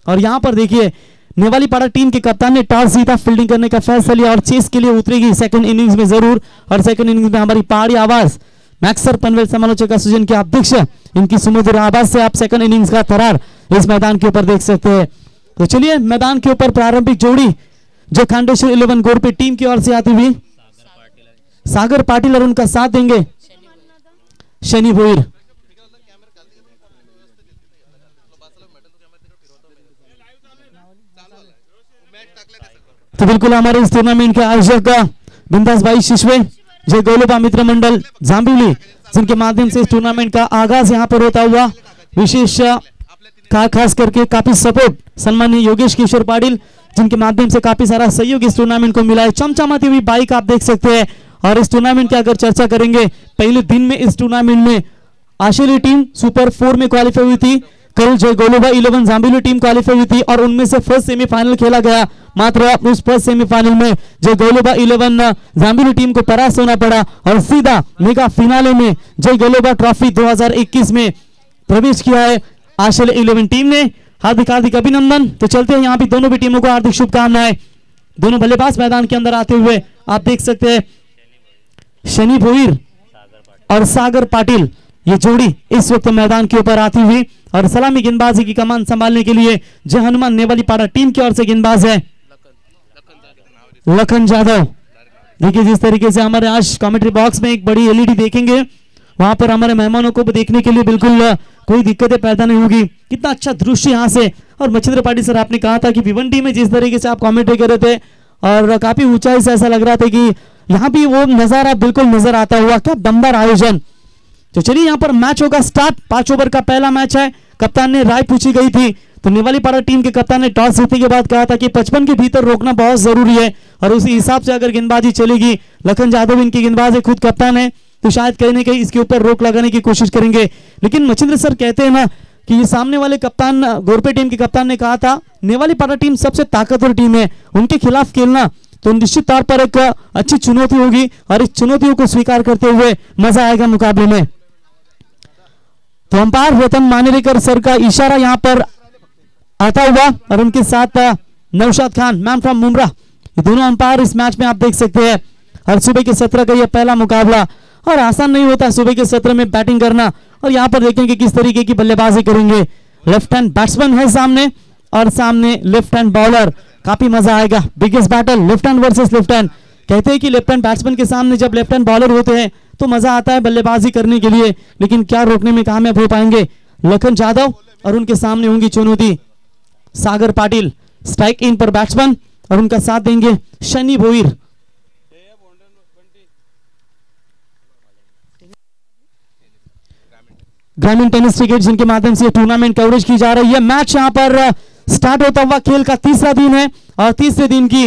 और यहाँ पर देखिए नेवालीपाड़ा टीम के कप्तान ने टॉस जीता, फील्डिंग करने का फैसला लिया और चेस के लिए उतरेगी सेकंड इनिंग्स में जरूर। और सेकंड इनिंग्स में हमारी पहाड़ी आवाज मैक्सर पनवेल समालोचक एसोसिएशन के अध्यक्ष, इनकी सुमधुर आवाज से आप सेकंड इनिंग्स का थरार इस मैदान के ऊपर देख सकते हैं। तो चलिए मैदान के ऊपर प्रारंभिक जोड़ी जो खांडेश्वर 11 गोरपे टीम की ओर से आती हुई सागर पाटिल और उनका साथ देंगे शनि भोईर। तो बिल्कुल हमारे इस टूर्नामेंट के आयोजक बिंदास भाई शिशवे, जय गोलोबा मित्र मंडल जांबिवली, जिनके माध्यम से इस टूर्नामेंट का आगाज यहां पर होता हुआ विशेष खास करके काफी सपोर्ट सम्मानीय योगेश किशोर पाटिल, जिनके माध्यम से काफी सारा सहयोग इस टूर्नामेंट को मिला है। चमचमाती हुई बाइक आप देख सकते हैं। और इस टूर्नामेंट की अगर चर्चा करेंगे, पहले दिन में इस टूर्नामेंट में आशिली टीम सुपर 4 में क्वालिफाई हुई थी, कल जय गोलोबा 11 जांबिवली टीम क्वालिफाई हुई थी और उनमें से फर्स्ट सेमीफाइनल खेला गया। मात्र उस फर्स्ट सेमीफाइनल में जय गोलोबा 11 जांबिवली टीम को परास्त होना पड़ा और सीधा मेगा फिनाले में जय गोलोबा ट्रॉफी 2021 में प्रवेश किया है आशिली 11 टीम ने। हार्दिक हार्दिक अभिनंदन। तो चलते हैं यहाँ भी दोनों भी टीमों को हार्दिक शुभकामनाएं। दोनों बल्लेबाज मैदान के अंदर आते हुए आप देख सकते हैं शनि भोईर और सागर पाटिल, ये जोड़ी इस वक्त मैदान के ऊपर आती हुई और सलामी गेंदबाजी की कमान संभालने के लिए जय हनुमान नेवालीपाड़ा टीम की ओर से गेंदबाज है लखन जाधव। देखिए जिस तरीके से हमारे आज कमेंट्री बॉक्स में एक बड़ी एलईडी देखेंगे, वहां पर हमारे मेहमानों को देखने के लिए बिल्कुल कोई दिक्कतें पैदा नहीं होगी। कितना अच्छा दृश्य यहाँ से। और मच्छिंद्र पाटिल सर, आपने कहा था कि भिवंडी में जिस तरीके से आप कमेंट्री कर रहे थे और काफी ऊंचाई से ऐसा लग रहा था कि यहाँ भी वो नजारा बिल्कुल नजर आता हुआ। क्या दमदार आयोजन। तो चलिए यहाँ पर मैच होगा स्टार्ट। 5 ओवर का पहला मैच है। कप्तान ने राय पूछी गई थी तो नेवालीपाड़ा टीम के कप्तान ने टॉस जीतने के बाद कहा था कि 55 के भीतर रोकना बहुत जरूरी है और उसी हिसाब से अगर गेंदबाजी चलेगी, लखन जाधव इनकी गेंदबाज है, खुद कप्तान है, तो शायद कहीं ना कहीं इसके ऊपर रोक लगाने की कोशिश करेंगे। लेकिन मच्छिंद्र सर कहते हैं ना कि ये सामने वाले कप्तान गोरपे टीम के कप्तान ने कहा था नेवालीपाड़ा टीम सबसे ताकतवर टीम है, उनके खिलाफ खेलना तो निश्चित तौर पर एक अच्छी चुनौती होगी और इस चुनौतियों को स्वीकार करते हुए मजा आएगा मुकाबले में। तो अंपायर रतन मानेरेकर सर का इशारा यहां पर आता हुआ और उनके साथ नौशाद खान मैन फ्रॉम मुमरा, ये दोनों अंपायर इस मैच में आप देख सकते हैं। हर सुबह के सत्र का यह पहला मुकाबला और आसान नहीं होता सुबह के सत्र में बैटिंग करना। और यहाँ पर देखेंगे किस तरीके की बल्लेबाजी करेंगे। लेफ्ट हैंड बैट्समैन है सामने और सामने लेफ्ट हैंड बॉलर, काफी मजा आएगा। Biggest battle left hand versus left hand. कहते हैं कि लेफ्ट हैंड बैट्समैन के सामने जब लेफ्ट हैंड बॉलर होते हैं तो मजा आता है बल्लेबाजी करने के लिए, लेकिन क्या रोकने में कामयाब हो पाएंगे लखन जाधव और उनके सामने होंगी चुनौती सागर पाटिल। स्ट्राइक इन पर बैट्समैन और उनका साथ देंगे शनि भोईर। ग्रामीण टेनिस क्रिकेट जिनके माध्यम से टूर्नामेंट कवरेज की जा रही है। मैच यहां पर स्टार्ट होता हुआ खेल का तीसरा दिन है और तीसरे दिन की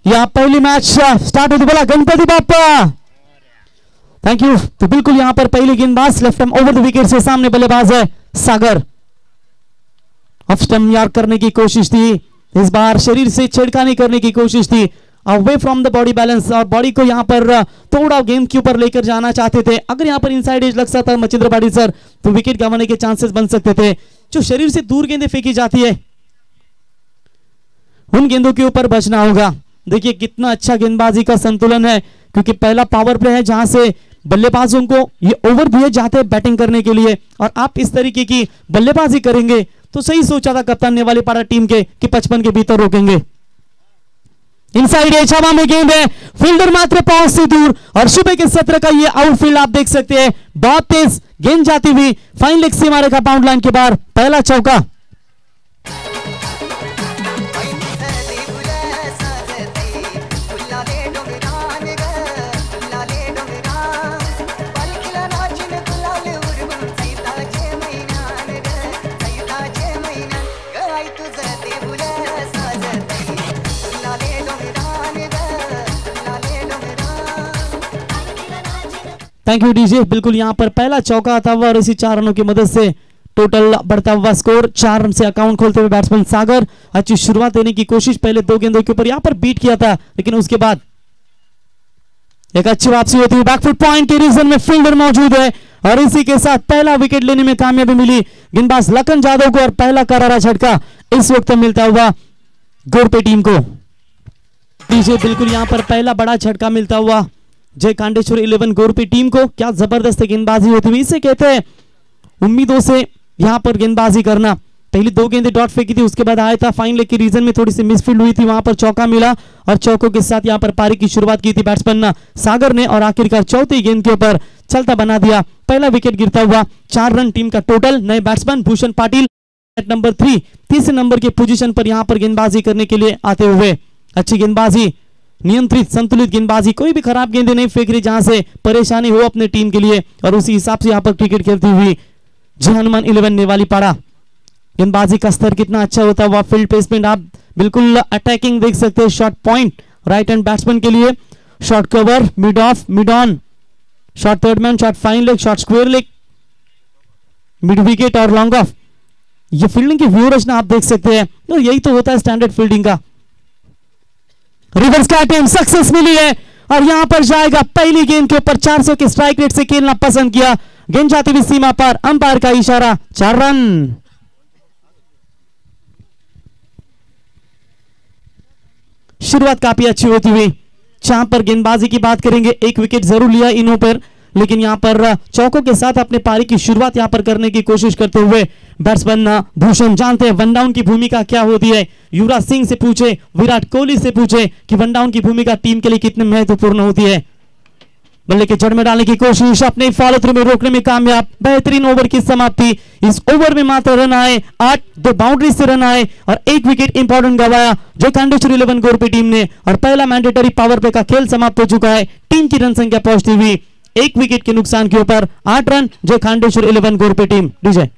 यह पहली मैच स्टार्ट होती। बोला गणपति बाप्पा, थैंक यू। तो बिल्कुल यहां पर पहली गेंदबाज left hand over the wicket से सामने बल्लेबाज है सागर। ऑफ स्टंप यार्ड करने की कोशिश थी, इस बार शरीर से छेड़खानी करने की कोशिश थी, away from the body balance और बॉडी को यहां पर थोड़ा गेंद के ऊपर लेकर जाना चाहते थे। अगर यहां पर इनसाइड एज लग सकता है मच्छिंद्र पाटिल सर तो विकेट गंवाने के चांसेस बन सकते थे। जो शरीर से दूर गेंदें फेंकी जाती है उन गेंदों के ऊपर बचना होगा। देखिए कितना अच्छा गेंदबाजी का संतुलन है, क्योंकि पहला पावर प्ले है जहां से बल्लेबाजों को ये ओवर दिए जाते हैं बैटिंग करने के लिए और आप इस तरीके की बल्लेबाजी करेंगे तो सही सोचा था कप्तान नेवालीपाड़ा टीम के कि 55 के भीतर रोकेंगे। इनसाइड एज हवा में गेंद है, फील्डर मात्र पांव से दूर और सुबह के सत्र का ये आउटफील्ड आप देख सकते हैं। बहुत तेज गेंद जाती हुई फाइन लेग सीमा रेखा बाउंड लाइन के बाहर, पहला चौका। Thank you DJ. बिल्कुल यहां पर पहला चौका आता हुआ और इसी 4 रनों की मदद से टोटल बढ़ता हुआ स्कोर 4 रन से अकाउंट खोलते हुए बैट्समैन सागर अच्छी शुरुआत देने की कोशिश पहले 2 गेंदों के ऊपर यहां पर बीट किया था, लेकिन उसके बाद एक अच्छी वापसी होती है। बैकफुट पॉइंट के रीजन में फील्डर मौजूद है और इसी के साथ पहला विकेट लेने में कामयाबी मिली गेंदबाज लखन यादव को और पहला करारा झटका इस वक्त मिलता हुआ गोरपे टीम को। पीछे बिल्कुल यहां पर पहला बड़ा झटका मिलता हुआ जय कांडेश्वर 11 गोरपे टीम को। क्या जबरदस्त गेंदबाजी होती हुई, इसे कहते हैं उम्मीदों से यहां पर गेंदबाजी करना। पहली 2 गेंदें डॉट फेंकी थी, उसके बाद आया था फाइन लेग के रीजन में थोड़ी सी मिसफील्ड हुई थी, वहां पर चौका मिला और चौकों के साथ यहां पर पारी की शुरुआत की थी बैट्समैन सागर ने और आखिरकार चौथी गेंद के ऊपर चलता बना दिया। पहला विकेट गिरता हुआ 4 रन टीम का टोटल। नए बैट्समैन भूषण पाटिल नंबर 3 तीसरे नंबर की पोजीशन पर यहां पर गेंदबाजी करने के लिए आते हुए। अच्छी गेंदबाजी, नियंत्रित संतुलित गेंदबाजी, कोई भी खराब गेंदें नहीं फेंक रही जहां से परेशानी हो अपने टीम के लिए, और उसी हिसाब से यहां पर क्रिकेट खेलती हुई जय हनुमान 11 नेवाली पाड़ा। गेंदबाजी का स्तर कितना अच्छा होता है, फील्ड प्लेसमेंट आप बिल्कुल अटैकिंग देख सकते हैं। Short point right hand batsman के लिए, short cover, mid of, mid on, short third man, short fine leg, short square leg, mid wicket और लॉन्ग ऑफ। ये फील्डिंग की व्यू रचना आप देख सकते हैं, और यही तो होता है स्टैंडर्ड फील्डिंग का। रिवर्स का अटेम्प्ट सक्सेस मिली है और यहां पर जाएगा पहली गेंद के ऊपर 400 के स्ट्राइक रेट से खेलना पसंद किया। गेंद जाती हुई सीमा पर, अंपायर का इशारा, 4 रन। शुरुआत काफी अच्छी होती हुई। जहां पर गेंदबाजी की बात करेंगे, एक विकेट जरूर लिया इन्हों पर, लेकिन यहां पर चौकों के साथ अपने पारी की शुरुआत यहां पर करने की कोशिश करते हुए बैट्समैन भूषण जानते हैं वन डाउन की भूमिका क्या होती है। युवराज सिंह से पूछे, विराट कोहली से पूछे कि वन डाउन की भूमिका टीम के लिए कितनी महत्वपूर्ण होती है। बल्ले के जड़ में डालने की कोशिश, अपने फॉलो थ्रू में रोकने में कामयाब। बेहतरीन ओवर की समाप्ति। इस ओवर में मात्र रन आए 8, 2 बाउंड्री से रन आए और 1 विकेट इंपॉर्टेंट गवाया जो कांडेश्वर 11 गोरपे टीम ने, और पहला मैंडेटरी पावर प्ले का खेल समाप्त हो चुका है। टीम की रन संख्या पहुंचती हुई 1 विकेट के नुकसान के ऊपर 8 रन जो कांडेश्वर 11 गोरपे टीम। डीजे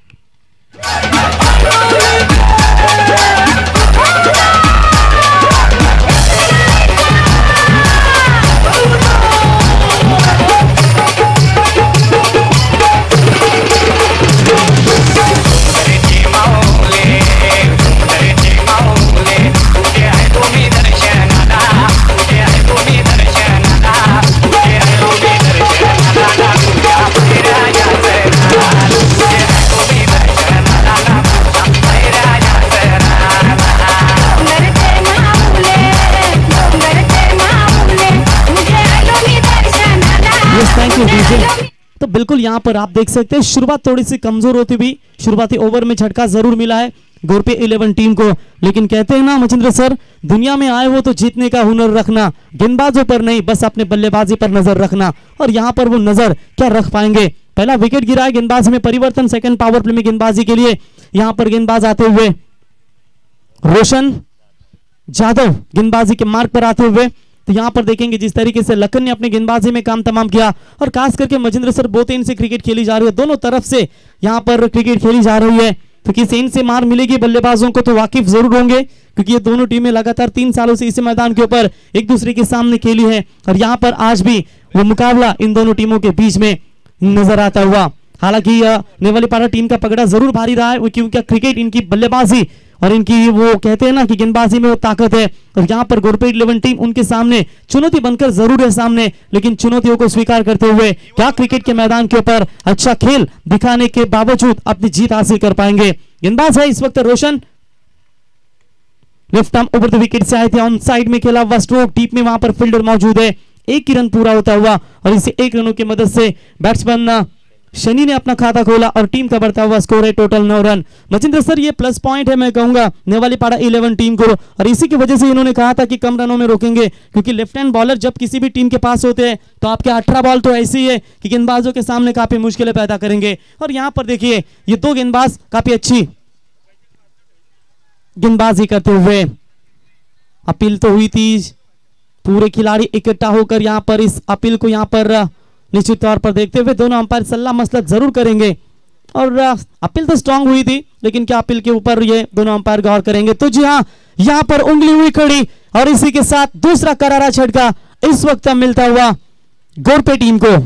तो बिल्कुल यहां पर आप देख सकते हैं शुरुआत थोड़ी सी कमजोर होती हुई, शुरुआती ओवर में झटका जरूर मिला है गोरपे 11 टीम को, लेकिन कहते हैं ना मचिंद्र सर, दुनिया में आए हो तो जीतने का हुनर रखना, गेंदबाजों पर नहीं बस अपने बल्लेबाजी पर नजर रखना, और यहां पर वो नजर क्या रख पाएंगे। पहला विकेट गिरा है, गेंदबाजी में परिवर्तन, सेकंड पावर प्ले में गेंदबाजी के लिए यहां पर गेंदबाज आते हुए रोशन जादव गेंदबाजी के मार्ग पर आते हुए। तो यहां पर देखेंगे जिस तरीके से लखन ने अपने गेंदबाजी में काम तमाम किया, और खास करके मजिंद्र सर बोतेन से क्रिकेट खेली जा रही है, दोनों तरफ से यहां पर क्रिकेट खेली जा रही है, तो किस एंड से मार मिलेगी बल्लेबाजों को तो वाकिफ जरूर होंगे, क्योंकि ये दोनों टीमें लगातार 3 सालों से इस मैदान के ऊपर एक दूसरे के सामने खेली है, और यहां पर आज भी वो मुकाबला इन दोनों टीमों के बीच में नजर आता हुआ। हालांकि नेवालीपाड़ा टीम का पकड़ा जरूर भारी रहा है, क्योंकि क्रिकेट इनकी बल्लेबाजी और इनकी वो कहते हैं ना कि गेंदबाजी में वो ताकत है, और यहां पर गोरपे 11 टीम उनके सामने चुनौती बनकर जरूर है सामने, लेकिन चुनौतियों को स्वीकार करते हुए क्या क्रिकेट के मैदान के ऊपर अच्छा खेल दिखाने के बावजूद अपनी जीत हासिल कर पाएंगे। गेंदबाज है इस वक्त Roshan, left arm over the wicket से आए थे, ऑन साइड में खेला हुआ स्ट्रोक, डीप में वहां पर फील्डर मौजूद है, 1 ही रन पूरा होता हुआ, और इसे 1 रनों की मदद से बैट्समैन शनि ने अपना खाता खोला और टीम का बढ़ता हुआ स्कोर है टोटल 9 रन। मचिंद्र सर ये प्लस पॉइंट है मैं कहूंगा नेवालीपाड़ा 11 टीम को, और इसी की वजह से इन्होंने कहा था कि कम रनों में रोकेंगे, क्योंकि लेफ्ट हैंड बॉलर जब किसी भी टीम के पास होते हैं तो आपके 18 बॉल तो ऐसी है कि गेंदबाजों के सामने काफी मुश्किलें पैदा करेंगे, और यहां पर देखिए ये 2 गेंदबाज काफी अच्छी गेंदबाजी करते हुए। अपील तो हुई थी, पूरे खिलाड़ी इकट्ठा होकर यहां पर इस अपील को यहां पर निश्चित तौर पर देखते हुए दोनों अंपायर सलाह मसलत जरूर करेंगे, और अपील तो स्ट्रांग हुई थी, लेकिन क्या अपील के ऊपर ये दोनों अंपायर गौर करेंगे। तो जी हाँ, यहां पर उंगली हुई खड़ी, और इसी के साथ दूसरा करारा झटका इस वक्त मिलता हुआ गोरपे टीम को।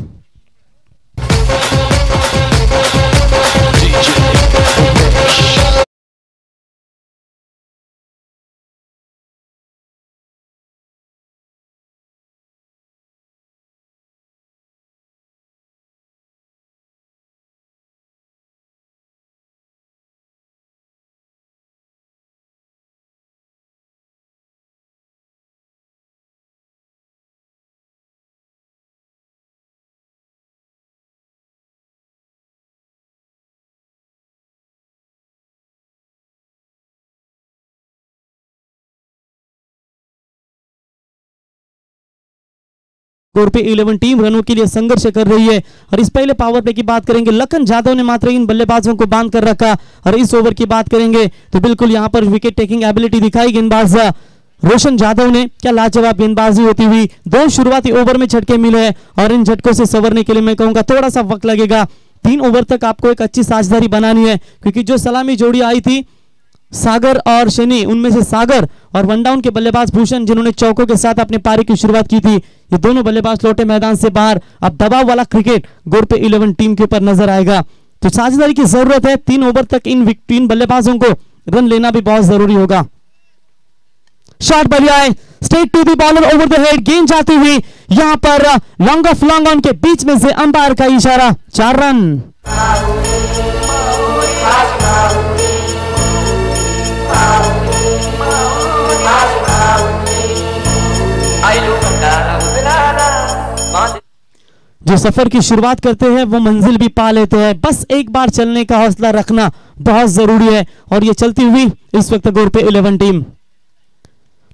स्कोर पे 11 टीम रनों के लिए संघर्ष कर रही है। और इस पहले पावर प्ले की बात करेंगे, लखन यादव ने मात्र इन बल्लेबाजों को बांध कर रखा। और इस ओवर की बात करेंगे तो बिल्कुल यहां पर विकेट टेकिंग एबिलिटी दिखाई गेंदबाज रोशन यादव ने। क्या लाजवाब गेंदबाजी होती हुई, 2 शुरुआती ओवर में झटके मिले हैं और इन झटकों से संवरने के लिए मैं कहूंगा थोड़ा सा वक्त लगेगा। 3 ओवर तक आपको एक अच्छी साझेदारी बनानी है, क्योंकि जो सलामी जोड़ी आई थी सागर और शनि, उनमें से सागर और वन डाउन के बल्लेबाज भूषण, जिन्होंने चौकों के साथ अपने पारी की शुरुआत की थी, ये दोनों बल्लेबाज लौटे मैदान से बाहर। अब दबाव वाला क्रिकेट गोर पे 11 टीम के ऊपर नजर आएगा, तो साझेदारी की जरूरत है। 3 ओवर तक इन बल्लेबाजों को रन लेना भी बहुत जरूरी होगा। शॉट बढ़िया है, straight to the bowler over the head, गेंद जाती हुई यहां पर लॉन्ग ऑफ लॉन्ग ऑन के बीच में से अंपायर का इशारा, 4 रन। जो सफर की शुरुआत करते हैं वो मंजिल भी पा लेते हैं, बस एक बार चलने का हौसला रखना बहुत जरूरी है। और ये चलती हुई इस वक्त गोर पे 11 team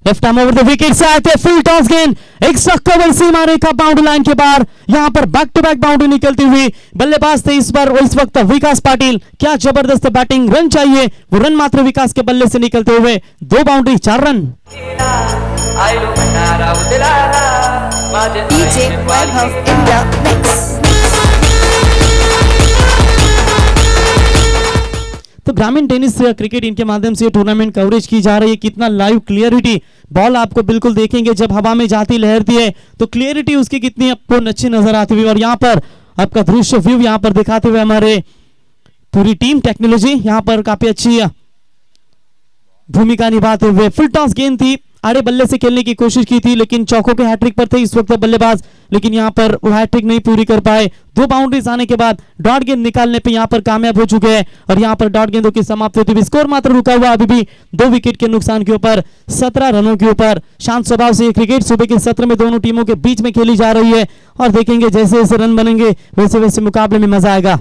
left arm over the wicket से आते फुल टॉस गेंद, एक्स्ट्रा कवर सीमा रेखा बाउंड्री लाइन के बाहर, यहां पर बैक टू बैक बाउंड्री निकलती हुई बल्लेबाज थे इस बार इस वक्त विकास पाटिल। क्या जबरदस्त बैटिंग, रन चाहिए, वो रन मात्र विकास के बल्ले से निकलते हुए 2 boundary 4 run. DJ Webhouse India Mix। तो ग्रामीण टेनिस क्रिकेट इनके माध्यम से टूर्नामेंट कवरेज की जा रही है। कितना लाइव क्लियरिटी, बॉल आपको बिल्कुल देखेंगे जब हवा में जाती लहरती है तो क्लियरिटी उसकी कितनी आपको अच्छी नजर आती हुई। और यहाँ पर आपका दृश्य व्यू यहाँ पर दिखाते हुए हमारे पूरी टीम टेक्नोलॉजी यहाँ पर काफी अच्छी भूमिका निभाते हुए। फुल टॉस गेंद थी, आड़े बल्ले से खेलने की कोशिश की थी, लेकिन चौकों के हैट्रिक पर थे इस वक्त बल्लेबाज, लेकिन यहां पर वो हैट्रिक नहीं पूरी कर पाए। 2 बाउंड्रीज आने के बाद डॉट गेंद निकालने पे यहां पर कामयाब हो चुके हैं। और यहां पर डॉट गेंदों की समाप्ति होती हुई स्कोर मात्र रुका हुआ अभी भी 2 विकेट के नुकसान के ऊपर, 17 रनों के ऊपर। शांत स्वभाव से ये क्रिकेट सुबह के सत्र में दोनों टीमों के बीच में खेली जा रही है और देखेंगे जैसे जैसे रन बनेंगे वैसे वैसे मुकाबले में मजा आएगा।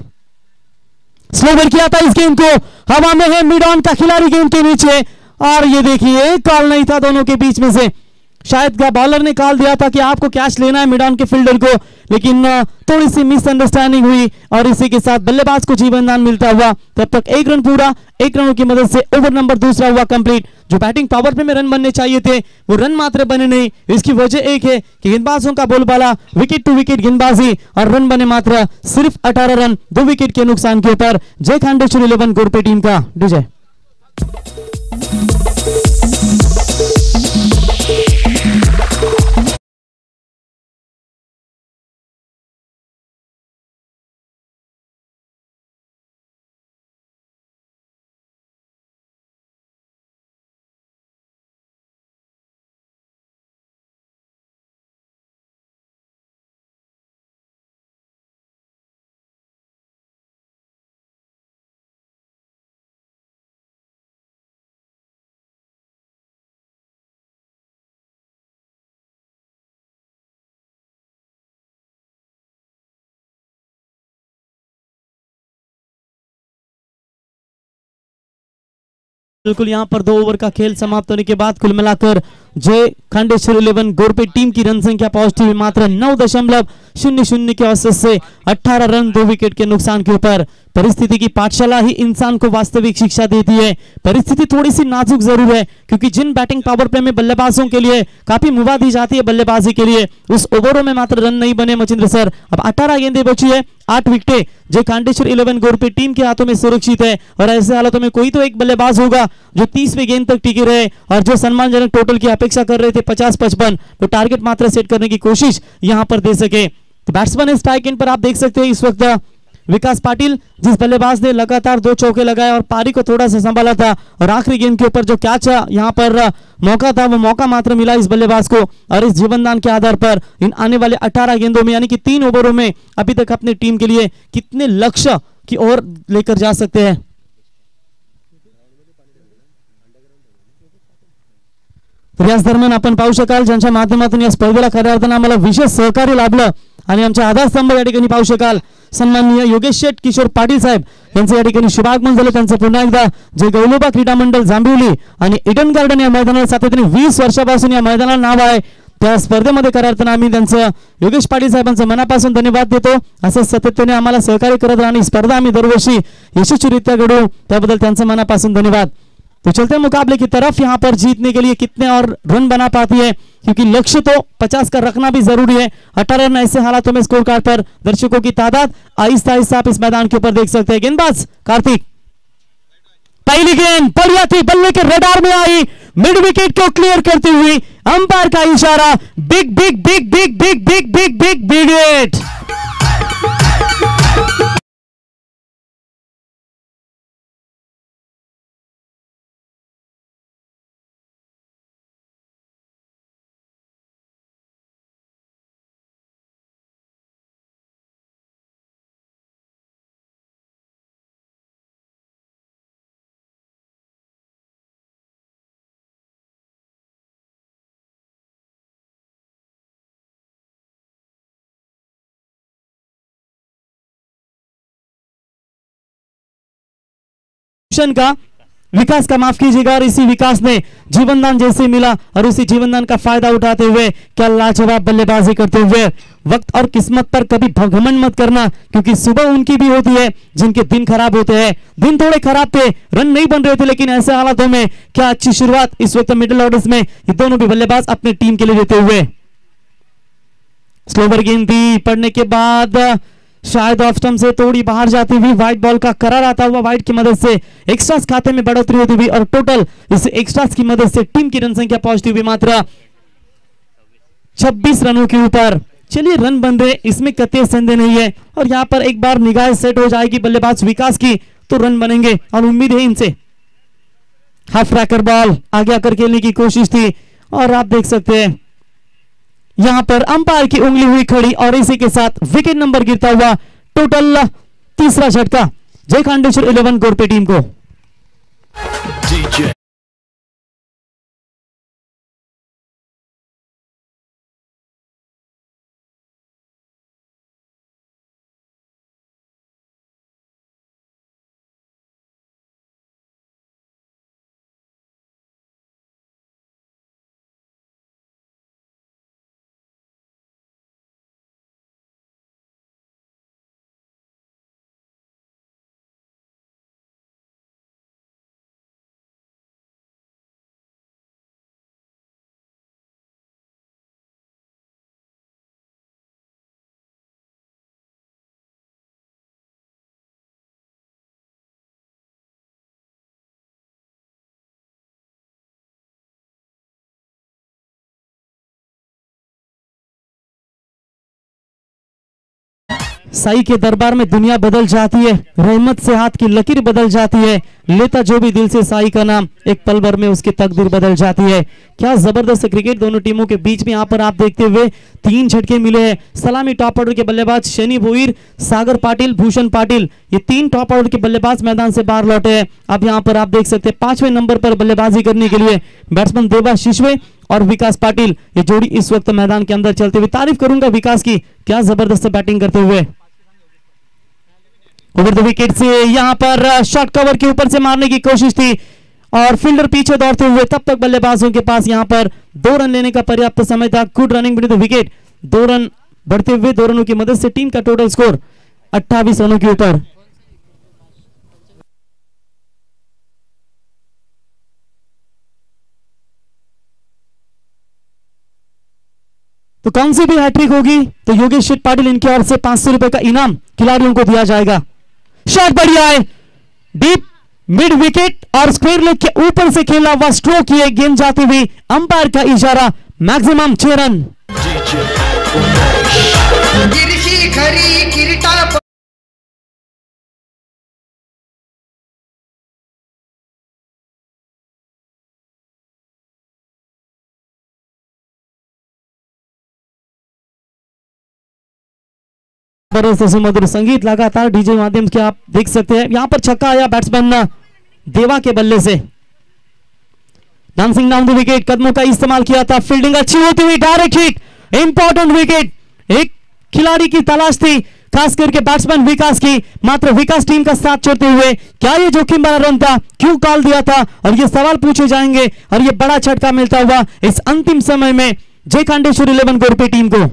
स्लोवर किया था इस गेंद को, हवा में है मिड ऑन का खिलाड़ी गेंद के नीचे, और ये देखिए कॉल नहीं था दोनों के बीच में से, शायद का बॉलर ने कॉल दिया था कि आपको कैच लेना है मिड ऑन के फील्डर को, लेकिन थोड़ी सी मिसअंडरस्टैंडिंग हुई और इसी के साथ बल्लेबाज को जीवनदान मिलता हुआ। तब तक 1 रन पूरा, 1 रनों की मदद से ओवर नंबर दूसरा हुआ कंप्लीट। जो बैटिंग पावर प्ले में रन बनने चाहिए थे वो रन मात्र बने नहीं। इसकी वजह एक है कि गेंदबाजों का बोलबाला, विकेट टू विकेट गेंदबाजी, और रन बने मात्र सिर्फ 18 रन 2 विकेट के नुकसान के ऊपर। जय खांडेश्वर 11 गोरपे टीम का विजय। बिल्कुल यहां पर 2 ओवर का खेल समाप्त होने के बाद कुल मिलाकर जय खांडेश्वर 11 गोरपे टीम की रन संख्या पहुंचती हुई मात्र 9.00 के औसत से 18 रन 2 विकेट के नुकसान के ऊपर। परिस्थिति की पाठशाला ही इंसान को वास्तविक शिक्षा देती है। परिस्थिति थोड़ी सी नाजुक जरूर है, क्योंकि जिन बैटिंग पावर प्ले में बल्लेबाजों के लिए काफी मुवा दी जाती है बल्लेबाजी के लिए, उस ओवरों में मात्र रन नहीं बने मचिंद्र सर। अब 18 गेंदें बची है, 8 विकेटें जय खांडेश्वर 11 गोरपे टीम के हाथों में सुरक्षित है। और ऐसे हालातों में कोई तो एक बल्लेबाज होगा जो 30वें गेंद तक टिके रहे, और जो सम्मानजनक टोटल की अपेक्षा कर रहे थे 50-55, तो टारगेट मात्र सेट करने की कोशिश यहां पर दे सके। तो बैट्समैन स्ट्राइक एंड पर आप देख सकते हैं इस वक्त विकास पाटिल, जिस बल्लेबाज ने लगातार 2 चौके लगाए और पारी को थोड़ा सा संभाला था, और आखिरी गेंद के ऊपर जो कैच यहां पर मौका था वो मौका मात्र मिला इस बल्लेबाज को। और इस जीवनदान के आधार पर इन आने वाले 18 गेंदों में यानी कि 3 ओवरों में अभी तक अपनी टीम के लिए कितने लक्ष्य की ओर लेकर जा सकते हैं। याच दरम्यान आपण पाहू शकाल ज्यांच्या माध्यमातून या स्पर्धेला खऱ्या अर्थाने आम्हाला विशेष सहकार्य लाभलं आणि आमच्या आधारस्तंभ या ठिकाणी पाहू शकाल सन्माननीय योगेश शेठ किशोर पाटील साहेब यांचे या ठिकाणी शुभागमन झाले। त्यांचं पुन्हा एकदा जे गौलोबा क्रीडा मंडळ जांभिवली आणि इडन गार्डन या मैदानाला सातत्याने 20 वर्षापासून या मैदानाला नाव आहे, त्या स्पर्धेमध्ये करार्थना आम्ही त्यांचं योगेश पाटील साहेबांचं मनापासून धन्यवाद देतो. असं सातत्याने आम्हाला सहकार्य करत राहणे, स्पर्धा आम्ही दरवर्षी यशस्वीरित्या घडवू त्याबद्दल त्यांचं मनापासून धन्यवाद. तो चलते मुकाबले की तरफ यहाँ पर जीतने के लिए कितने और रन बना पाती है, क्योंकि लक्ष्य तो 50 का रखना भी जरूरी है. 18 रन ऐसे हालातों में स्कोर कार्ड पर दर्शकों की तादाद आहिस्ता आहिस्ता आप इस मैदान के ऊपर देख सकते हैं. गेंदबाज कार्तिक, पहली गेंद बढ़िया थी, बल्ले के रडार में आई, मिड विकेट को क्लियर करती हुई अंपायर का इशारा, big big big big big big big big big hit. का विकास का माफ कीजिएगा, और इसी विकास ने जीवनदान जैसे मिला और उसी जीवनदान का फायदा उठाते हुए क्या लाजवाब बल्लेबाजी करते हुए वक्त और किस्मत पर कभी घमंड मत करना, क्योंकि सुबह उनकी भी होती है जिनके दिन खराब होते हैं. दिन थोड़े खराब थे, रन नहीं बन रहे थे, लेकिन ऐसे हालातों में क्या अच्छी शुरुआत इस वक्त मिडिल ऑर्डर्स में ये दोनों भी बल्लेबाज अपनी टीम के लिए देते हुए. स्लोवर गेंद थी, पड़ने के बाद शायद ऑफ स्टंप से थोड़ी बाहर जाती हुई व्हाइट बॉल का करार आता हुआ व्हाइट की मदद से एक्स्ट्रास खाते में बढ़ोतरी होती हुई और टोटल इस एक्स्ट्रास की मदद से टीम की रन संख्या पहुंचती हुई मात्र 26 रनों के ऊपर. चलिए रन बन रहे, इसमें कतई संदेह नहीं है, और यहां पर एक बार निगाह सेट हो जाएगी बल्लेबाज विकास की तो रन बनेंगे और उम्मीद है इनसे. हाफ ट्रैकर बॉल आगे आकर खेलने की कोशिश थी और आप देख सकते हैं यहां पर अंपायर की उंगली हुई खड़ी और इसी के साथ विकेट नंबर गिरता हुआ. टोटल तीसरा झटका जय खांडेश्वर 11 गोरपे टीम को. साई के दरबार में दुनिया बदल जाती है, रहमत से हाथ की लकीर बदल जाती है, लेता जो भी दिल से साई का नाम एक पल भर में उसकी तकदीर बदल जाती है. क्या जबरदस्त क्रिकेट दोनों टीमों के बीच में यहाँ पर आप देखते हुए 3 झटके मिले हैं. सलामी टॉप ऑर्डर के बल्लेबाज शनि भोईर, सागर पाटिल, भूषण पाटिल, ये 3 टॉप ऑर्डर के बल्लेबाज मैदान से बाहर लौटे हैं. अब यहाँ पर आप देख सकते हैं 5वें नंबर पर बल्लेबाजी करने के लिए बैट्समैन देवा शिशवे और विकास पाटिल, ये जोड़ी इस वक्त मैदान के अंदर चलते हुए. तारीफ करूंगा विकास की, क्या जबरदस्त बैटिंग करते हुए. ओवर द विकेट से यहां पर शॉर्ट कवर के ऊपर से मारने की कोशिश थी और फील्डर पीछे दौड़ते हुए, तब तक बल्लेबाजों के पास यहां पर 2 रन लेने का पर्याप्त समय था. Good running between the wicket, 2 run बढ़ते हुए 2 रनों की मदद से टीम का टोटल स्कोर 28 रनों के ऊपर. तो कौन सी भी हैट्रिक होगी तो योगेश शेट पाटिल इनकी ओर से 500 रुपए का इनाम खिलाड़ियों को दिया जाएगा. शॉट बढ़िया है, डीप मिड विकेट और स्क्वायर लेग के ऊपर से खेला हुआ स्ट्रोक किए, गेंद जाती हुई, अंपायर का इशारा, मैक्सिमम 6 रन. मधुर संगीत लगातार डीजे माध्यम के आप देख सकते हैं. यहां पर छक्का आया बैट्समैन देवा के बल्ले से. डांसिंग डाउन द विकेट, कदमों का इस्तेमाल किया था, फील्डिंग अच्छी होती हुई, डायरेक्ट हिट, इंपॉर्टेंट विकेट. एक खिलाड़ी की तलाश थी, खास करके बैट्समैन विकास की, मात्र विकास टीम का साथ छोड़ते हुए क्या ये जोखिम भरा रन था, क्यों कॉल दिया था, और ये सवाल पूछे जाएंगे. और ये बड़ा झटका मिलता हुआ इस अंतिम समय में जय खांडेश्वर 11 गोरपे टीम को।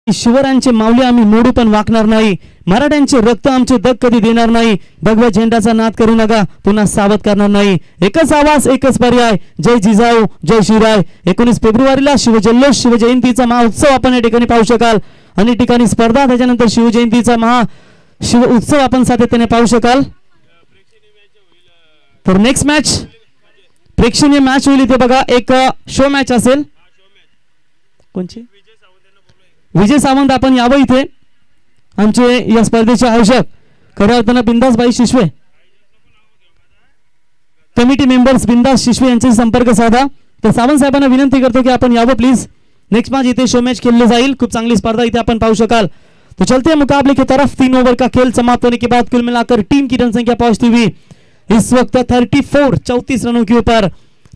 शिवरायांचे माऊली आम्ही मोडू पण वाकणार नाही, मराठ्यांचे रक्त आमचे दग कधी देणार नाही, भगव्या झेंडाचा नाद करू नका, पुन्हा सावध करणार नाही, एकच आवाज एकच पर्याय, जय जिजाऊ जय शिवराय। 19 फेब्रुवारीला शिवजल्लोष शिवजयंतीचा महाउत्सव आपण या ठिकाणी पाहू शकाल, अनेक ठिकाणी स्पर्धा, त्याच्यानंतर शिवजयंतीचा शिव उत्सव आपण सातत्याने पाहू शकाल। तर नेक्स्ट मॅच प्रेक्षणीय मॅच होईल इथे बघा, एक शो मॅच असेल। कोणची? विजय सावंत आपण यावं इथे, आमचे या स्पर्धेचे आयोजक खऱ्या अर्थानं बिंदासबाई शिशवे, कमिटी मेंबर्स बिंदास शिशवे यांच्याशी संपर्क साधा। तर सावंत साहेबांना विनंती करतो की आपण यावं प्लीज। नेक्स्ट मैच इथे शो मैच खेलने जाइल, खूब चांगली स्पर्धा इथे अपन पाहू शकाल। तो चलते हैं मुकाबले की तरफ। 3 ओवर का खेल समाप्त होने के बाद कुल मिलाकर टीम की रन संख्या पहुंचती हुई इस वक्त 34 रनों के ऊपर।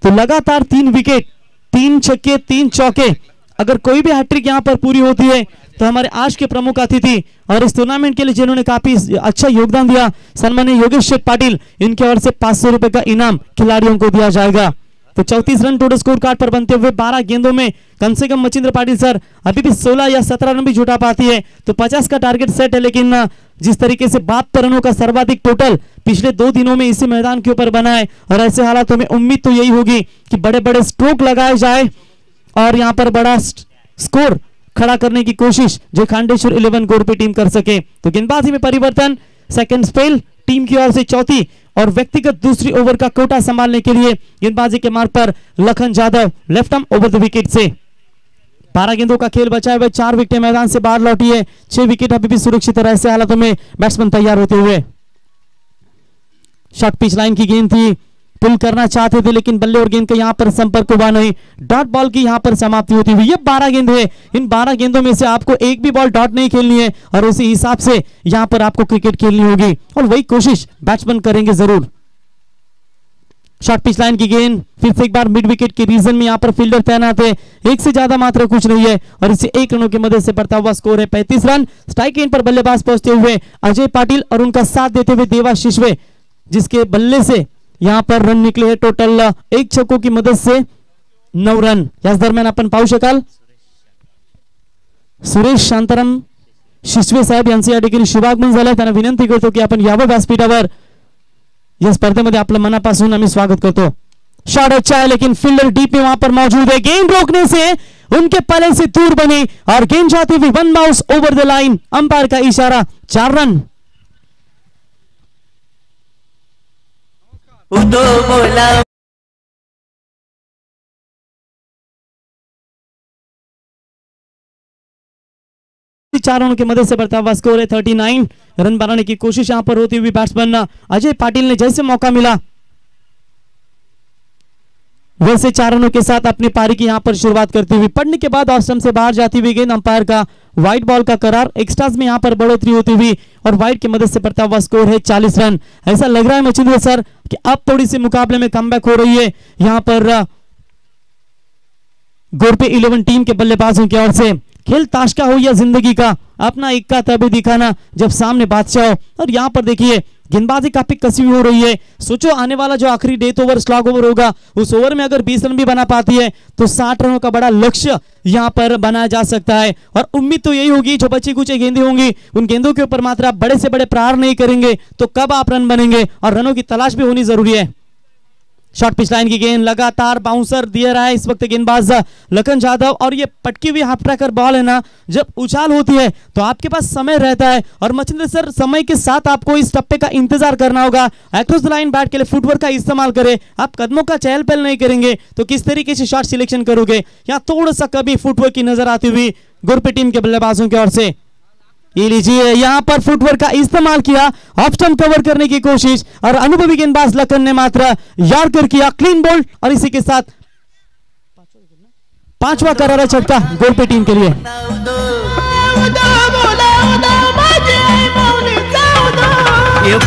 तो लगातार 3 विकेट, 3 छक्के, 3 चौके, अगर कोई भी हैट्रिक यहां पर पूरी होती है तो हमारे आज के प्रमुख अतिथि और इस टूर्नामेंट के लिए जिन्होंने काफी अच्छा योगदान दिया, सन्माननीय योगेश शेठ पाटिल, इनके ओर से 500 रुपए का इनाम खिलाड़ियों को दिया जाएगा। तो 34 रन टोटल स्कोर कार्ड पर बनते हुए 12 गेंदों में कम से कम मचिंद्र पाटिल सर अभी भी 16 या 17 रन भी जुटा पाती है तो 50 का टारगेट सेट है। लेकिन जिस तरीके से 72 रनों का सर्वाधिक टोटल पिछले 2 दिनों में इसी मैदान के ऊपर बना है, और ऐसे हालातों में उम्मीद तो यही होगी कि बड़े बड़े स्ट्रोक लगाए जाए और यहां पर बड़ा स्कोर खड़ा करने की कोशिश जो खांडेश्वर 11 गोरपे टीम कर सके। तो गेंदबाजी में परिवर्तन, सेकंड स्पेल टीम की ओर से चौथी और व्यक्तिगत दूसरी ओवर का कोटा संभालने के लिए गेंदबाजी के मार्ग पर Lakhan Jadhav left arm over the wicket से। 12 गेंदों का खेल बचाए हुए 4 विकेट मैदान से बाहर लौटी है, 6 विकेट अभी भी सुरक्षित है। ऐसे हालातों में बैट्समैन तैयार होते हुए शॉर्ट पिच लाइन की गेंद थी, पुल करना चाहते थे लेकिन बल्ले और गेंद का यहां पर संपर्क हुआ नहीं, डॉट बॉल की यहां पर समाप्ति होती हुई। ये 12 गेंद है, इन 12 गेंदों में से आपको एक भी बॉल डॉट नहीं खेलनी है और उसी हिसाब से यहां पर आपको क्रिकेट खेलनी होगी और वही कोशिश बैट्समैन करेंगे जरूर। शॉर्ट पिच लाइन की गेंद फिर से एक बार मिड विकेट के रीजन में यहां पर फील्डर तैनात है, एक से ज्यादा मात्र कुछ नहीं है और इसे 1 रनों की मदद से बढ़ता हुआ स्कोर है 35 रन। स्ट्राइक एंड पर बल्लेबाज पहुंचते हुए अजय पाटिल और उनका साथ देते हुए देवा शिशवे, जिसके बल्ले से यहां पर रन निकले हैं टोटल 1 छक्कों की मदद से 9 रन। याच दरम्यान आपण पाहू शकाल सुरेश शांताराम शिशवे साहेब यांचे या ठिकाणी शुभागमन झालं। त्यांना विनंती करतो की आपण यावं व्यासपीठावर, या स्पर्धेमध्ये आपलं मनापासून आम्ही स्वागत करतो। शॉट अच्छा है लेकिन फील्डर डीप में वहां पर मौजूद है, गेंद रोकने से उनके पले से दूर बनी और गेंद जाती हुई 1 bounce over the line, umpire का इशारा, 4 रन। उदो बोला 4 रनों की मदद से बढ़ता हुआ स्कोर है 39 रन बनाने की कोशिश यहां पर होती हुई बैट्समैन अजय पाटिल ने जैसे मौका मिला वैसे 4 रनों के साथ अपनी पारी की यहां पर शुरुआत करती हुई, पड़ने के बाद ऑफ स्टंप से बाहर जाती हुई गेंद, अंपायर का व्हाइट बॉल का करार, एक्स्ट्रास में यहां पर बढ़ोतरी होती हुई और व्हाइट की मदद से बढ़ता हुआ स्कोर है 40 रन। ऐसा लग रहा है मचिंद्र सर कि अब थोड़ी सी मुकाबले में कमबैक हो रही है यहां पर गोरपे 11 टीम के बल्लेबाजों की ओर से। खेल ताश का हो या जिंदगी का, अपना इक्का तभी दिखाना जब सामने बादशाह हो। और यहां पर देखिए गेंदबाजी काफी कसी हुई हो रही है। सोचो आने वाला जो आखिरी डेथ ओवर स्लॉग ओवर होगा उस ओवर में अगर 20 रन भी बना पाती है तो 60 रनों का बड़ा लक्ष्य यहां पर बनाया जा सकता है। और उम्मीद तो यही होगी जो बची कुछ गेंदें होंगी उन गेंदों के ऊपर मात्र आप बड़े से बड़े प्रहार नहीं करेंगे तो कब आप रन बनेंगे, और रनों की तलाश भी होनी जरूरी है। शॉर्ट पिच लाइन की गेंद लगातार बाउंसर दिया रहा है इस वक्त गेंदबाज लखन जादव, और ये पटकी हुई हाफ ट्रैकर बॉल है ना, जब उछाल होती है तो आपके पास समय रहता है और मचिंद्र सर समय के साथ आपको इस टप्पे का इंतजार करना होगा। अक्रॉस द लाइन बैट के लिए फुटवर्क का इस्तेमाल करें, आप कदमों का चहल पहल नहीं करेंगे तो किस तरीके से शॉट सिलेक्शन करोगे। यहाँ थोड़ा सा कभी फुटवर्क की नजर आती हुई गोरपे टीम के बल्लेबाजों की ओर से। ये लीजिए यहां पर फुटवर्क का इस्तेमाल किया, ऑफ स्टंप कवर करने की कोशिश और अनुभवी गेंदबाज लखन ने मात्र यार्कर किया, क्लीन बोल्ड, और इसी के साथ 5वां करारा छक्का गोरपे टीम के लिए। ये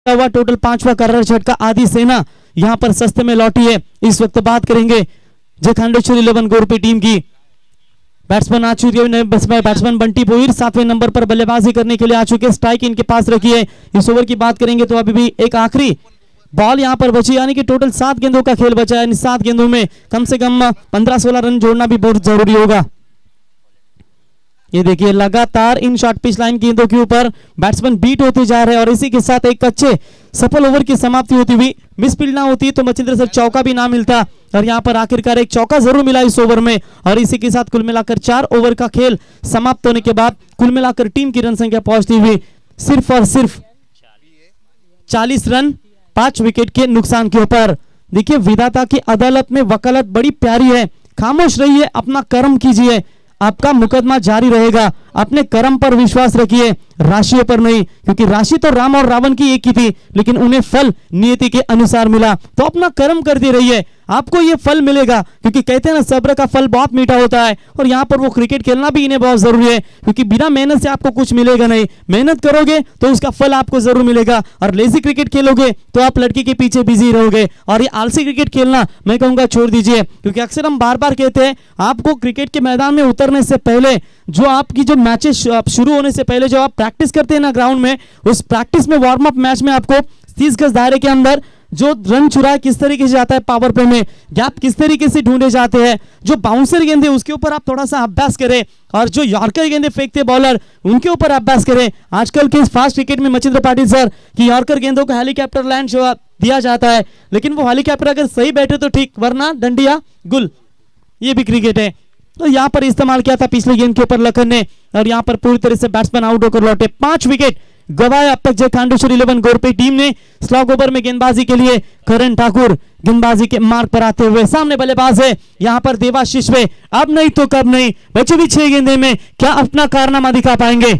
हुआ टोटल 5वां कर्रा झटका आदि सेना यहां पर सस्ते में लौटी है। इस वक्त बात करेंगे जय खांडेश्वर 11 गोरपे टीम की। बैट्समैन आ चुके हैं, बैट्समैन बंटी भोईर 7वें नंबर पर बल्लेबाजी करने के लिए आ चुके हैं। स्ट्राइक इनके पास रखी है। इस ओवर की बात करेंगे तो अभी भी एक आखिरी बॉल यहां पर बची, यानी कि टोटल 7 गेंदों का खेल बचा है। 7 गेंदों में कम से कम 15-16 रन जोड़ना भी बहुत जरूरी होगा। ये देखिए लगातार इन शॉर्ट पिच लाइन गेंदों के ऊपर बैट्समैन बीट होते जा रहे हैं और इसी के साथ एक अच्छे सफल ओवर की समाप्ति होती हुई। मिसफील्ड ना होती तो मचिंद्र सर चौका भी ना मिलता और यहां पर आखिरकार एक चौका जरूर मिला इस ओवर में। और इसी के साथ कुल मिलाकर 4 ओवर का खेल समाप्त होने के बाद कुल मिलाकर टीम की रन संख्या पहुंचती हुई सिर्फ और सिर्फ 40 रन 5 विकेट के नुकसान के ऊपर। देखिए विधाता की अदालत में वकालत बड़ी प्यारी है। खामोश रहिए, अपना कर्म कीजिए, आपका मुकदमा जारी रहेगा। अपने कर्म पर विश्वास रखिए, राशियों पर नहीं, क्योंकि राशि तो राम और रावण की एक ही थी, लेकिन उन्हें फल नियति के अनुसार मिला। तो अपना कर्म करते रहिए, आपको ये फल मिलेगा, क्योंकि कहते हैं ना सब्र का फल बहुत मीठा होता है। और यहाँ पर वो क्रिकेट खेलना भी इन्हें बहुत जरूरी है, क्योंकि बिना मेहनत से आपको कुछ मिलेगा नहीं। मेहनत करोगे तो उसका फल आपको जरूर मिलेगा। और लेजी क्रिकेट खेलोगे तो आप लड़की के पीछे बिजी रहोगे। और ये आलसी क्रिकेट खेलना मैं कहूंगा छोड़ दीजिए, क्योंकि अक्सर हम बार बार कहते हैं आपको क्रिकेट के मैदान में उतरने से पहले जो आपकी जो मैचेस शुरू होने से पहले जो आप प्रैक्टिस करते हैं ना ग्राउंड में, उस प्रैक्टिस में वार्म अप मैच में आपको 30 गज दायरे के अंदर जो रन चुराया किस तरीके से जाता है, पावर प्ले में गैप किस तरीके से ढूंढे जाते हैं, जो बाउंसर गेंदे उसके ऊपर आप थोड़ा सा अभ्यास करें, और जो यॉर्कर गेंदे फेंकते बॉलर उनके ऊपर अभ्यास करें। आजकल के इस फास्ट क्रिकेट में मचिंद्र पाटिल सर की यॉर्कर गेंदों को हेलीकॉप्टर लैंड दिया जाता है, लेकिन वो हेलीकॉप्टर अगर सही बैठे तो ठीक, वरना डंडिया गुल। ये भी क्रिकेट है। तो यहाँ पर इस्तेमाल किया था पिछले गेंद के ऊपर लखन ने, और यहाँ पर पूरी तरह से बैट्समैन आउट होकर लौटे। 5 विकेट गवाए अब तक जय खांडेश्वर 11 गोरपे टीम ने। स्लॉग ओवर में गेंदबाजी के लिए करण ठाकुर गेंदबाजी के मार्ग पर आते हुए, सामने बल्लेबाज है यहाँ पर देवाशीष वे। अब नहीं तो कब नहीं, बचे भी 6 गेंदे में क्या अपना कारनामा दिखा पाएंगे।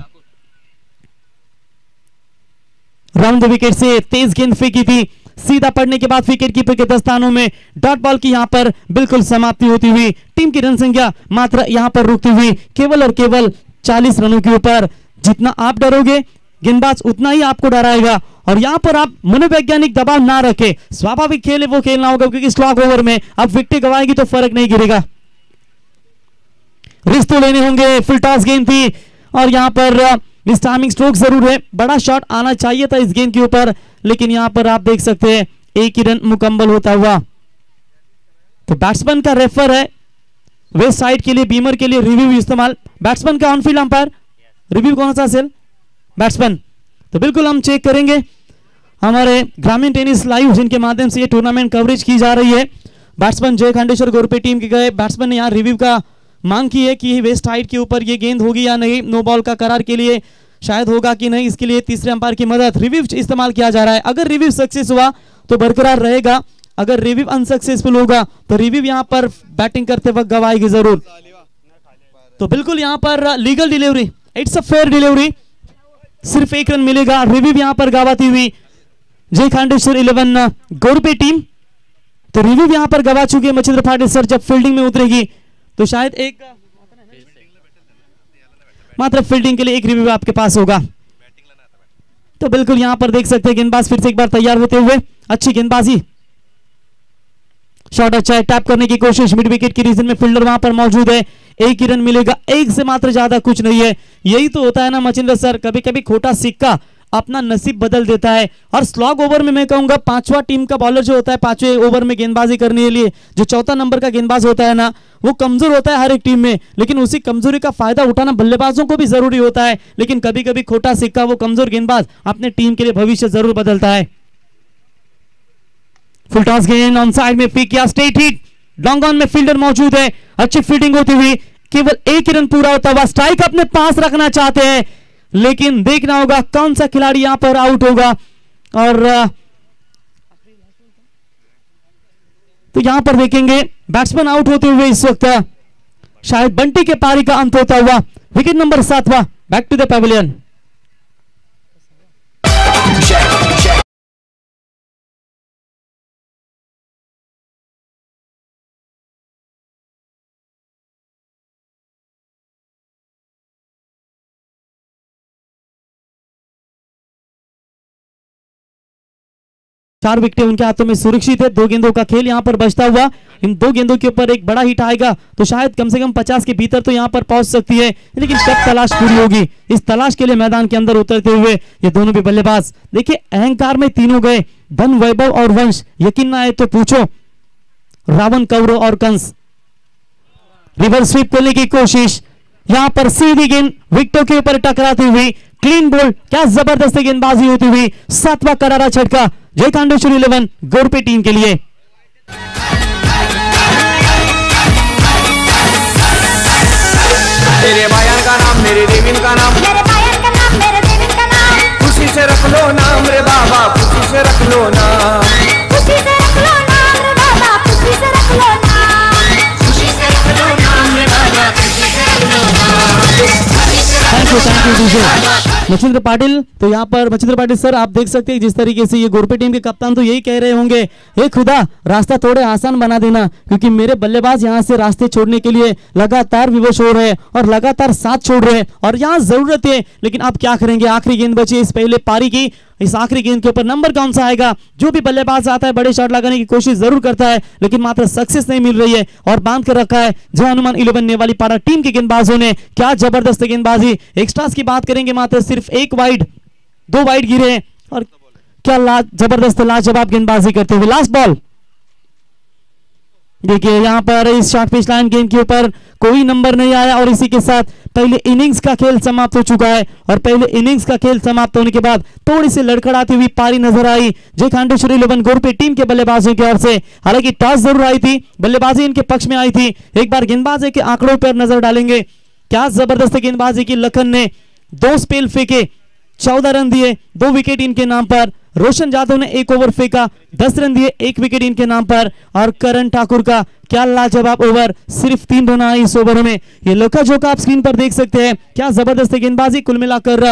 राउंड द विकेट से तेज गेंद फेंकी थी, सीधा पड़ने के बाद विकेट कीपर के दस्तानों में डॉट बॉल की यहां पर बिल्कुल समाप्ति होती हुई। टीम की रन संख्या मात्र यहां पर रुकती हुई केवल और केवल 40 रनों के ऊपर। जितना आप डरोगे गेंदबाज उतना ही आपको डराएगा, और यहां पर आप मनोवैज्ञानिक दबाव ना रखें। स्वाभाविक खेल है वो खेलना होगा, क्योंकि स्लॉग ओवर में अब विकेट गवाएगी तो फर्क नहीं गिरेगा। रिस्क तो लेने होंगे। फुल टॉस गेंद थी और यहां पर टाइमिंग स्ट्रोक जरूर है, बड़ा शॉट आना चाहिए था इस गेंद के ऊपर, लेकिन यहां पर आप देख सकते हैं एक ही रन मुकम्मल होता हुआ। तो बैट्समैन का रेफर है वेस्ट साइड के लिए, बीमर के लिए रिव्यू इस्तेमाल। बैट्समैन का ऑनफील्ड अंपायर रिव्यू कौन सा सेल बैट्समैन, तो बिल्कुल हम चेक करेंगे। हमारे ग्रामीण टेनिस लाइव जिनके माध्यम से ये टूर्नामेंट कवरेज की जा रही है, बैट्समैन जय खांडेश्वर गोरपे टीम के गए बैट्समैन ने यहाँ रिव्यू का मांग की है कि वेस्ट साइड के ऊपर ये गेंद होगी या नहीं, नो बॉल का करार के लिए शायद होगा कि नहीं, इसके लिए तीसरे अंपायर की मदद रिव्यू इस्तेमाल किया जा रहा है। अगर रिव्यू सक्सेस हुआ तो बरकरार रहेगा, अगर रिव्यू अनसक्सेसफुल होगा तो रिव्यू यहां पर बैटिंग करते वक्त गवाएगी जरूर। तो बिल्कुल यहां पर legal delivery, it's a fair delivery, सिर्फ 1 रन मिलेगा। रिव्यू यहां पर गवाती हुई जय खांडेश्वर 11 गोरपे टीम। तो रिव्यू यहां पर गवा चुके हैं मचिंद्र पाटिल सर। जब फील्डिंग में उतरेगी तो शायद एक मात्र फील्डिंग के लिए एक रिव्यू आपके पास होगा। तो बिल्कुल यहां पर देख सकते हैं गेंदबाज फिर से एक बार तैयार होते हुए, अच्छी गेंदबाजी, शॉट अच्छा है, टैप करने की कोशिश, मिड विकेट की रीजन में फील्डर वहां पर मौजूद है। 1 ही रन मिलेगा, 1 से मात्र ज्यादा कुछ नहीं है। यही तो होता है ना मचिंद्र सर, कभी कभी खोटा सिक्का अपना नसीब बदल देता है। और स्लॉग ओवर में मैं कहूंगा 5वां टीम का बॉलर जो होता है 5वें ओवर में गेंदबाजी करने के लिए जो 4था नंबर का गेंदबाज होता है ना, वो कमजोर होता है हर एक टीम में, लेकिन उसी कमजोरी का फायदा उठाना बल्लेबाजों को भी जरूरी होता है। लेकिन कभी कभी खोटा सिक्का वो कमजोर गेंदबाज अपने टीम के लिए भविष्य जरूर बदलता है। फुल टॉस गेंद ऑन साइड में पिक किया, स्ट्रेट हिट, लॉन्ग ऑन में फील्डर मौजूद है, अच्छी फील्डिंग होती हुई केवल 1 ही रन पूरा होता हुआ। स्ट्राइक अपने पास रखना चाहते हैं, लेकिन देखना होगा कौन सा खिलाड़ी यहां पर आउट होगा। और तो यहां पर देखेंगे बैट्समैन आउट होते हुए इस वक्त शायद बंटी के पारी का अंत होता हुआ। विकेट नंबर 7वां, बैक टू द पैविलियन। 4 विकेटें उनके हाथों में सुरक्षित है। 2 गेंदों का खेल यहाँ पर बचता हुआ, इन 2 गेंदों के ऊपर एक बड़ा हिट आएगा तो शायद कम से कम 50 के भीतर तो यहाँ पर पहुंच सकती है, लेकिन कब तलाश पूरी होगी, इस तलाश के लिए मैदान के अंदर उतरते हुए ये दोनों भी बल्लेबाज। देखिए अहंकार में तीनों गए, धन वैभव और वंश, यकीन ना आए तो पूछो रावण कौरव और कंस। रिवर्स स्वीप करने की कोशिश, यहां पर सीधी गेंद विकेटों के ऊपर टकराती हुई, क्लीन बोल्ड, क्या जबरदस्त गेंदबाजी होती हुई, 7वां करारा झटका जय खांडेश्वरी 11 गोरपे टीम के लिए। मेरे बायान का नाम, मेरे देवीन का नाम, मेरे बायन का नाम, मेरे देवीन का नाम, खुशी से रख लो नाम रे बाबा, खुशी से रख लो नाम, खुशी से रख लो नाम रे बाबा, खुशी से रख लो नाम, खुशी से रख लो नाम रे बाबा, खुशी से रख लो नाम। Thank you DJ Machhindra Patil. तो यहाँ पर मच्छिंद्र पाटिल सर आप देख सकते हैं जिस तरीके से ये गोरपे टीम के कप्तान तो यही कह रहे होंगे, हे खुदा रास्ता थोड़े आसान बना देना, क्योंकि मेरे बल्लेबाज यहाँ से रास्ते छोड़ने के लिए लगातार विवश हो रहे हैं और लगातार साथ छोड़ रहे हैं और यहाँ जरूरत है, लेकिन आप क्या करेंगे। आखिरी गेंद बची इस पहले पारी की, इस आखिरी गेंद के ऊपर नंबर कौन सा आएगा। जो भी बल्लेबाज आता है बड़े शॉट लगाने की कोशिश जरूर करता है, लेकिन मात्र सक्सेस नहीं मिल रही है और बांध कर रखा है जय हनुमान 11 नेवाली पाड़ा टीम के गेंदबाजों ने। क्या जबरदस्त गेंदबाजी, एक्स्ट्रास की बात करेंगे मात्र सिर्फ 1 वाइड, 2 वाइड गिरे हैं और क्या जबरदस्त लाजवाब गेंदबाजी करते हुए। लास्ट बॉल देखिए यहाँ पर इस शॉर्ट पिच लाइन गेंद के ऊपर कोई नंबर नहीं आया और इसी के साथ पहले इनिंग्स का खेल समाप्त हो चुका है और पहले इनिंग्स का खेल समाप्त होने के बाद थोड़ी सी लड़खड़ाती हुई पारी नजर आई जय खांडेश्वरी 11 गोरपे टीम के बल्लेबाजों की ओर से। हालांकि टॉस जरूर आई थी, बल्लेबाजी इनके पक्ष में आई थी। एक बार गेंदबाजी के आंकड़ों पर नजर डालेंगे, क्या जबरदस्त गेंदबाजी की। लखन ने 2 स्पेल फेंके, 14 रन दिए, 2 विकेट इनके नाम पर। रोशन जादव ने 1 ओवर फेंका, 10 रन दिए, 1 विकेट इनके नाम पर। और करण ठाकुर का क्या लाजवाब ओवर, सिर्फ 3 रन आए इस ओवर में। ये लोका जोका आप स्क्रीन पर देख सकते हैं, क्या जबरदस्त गेंदबाजी। कुल मिलाकर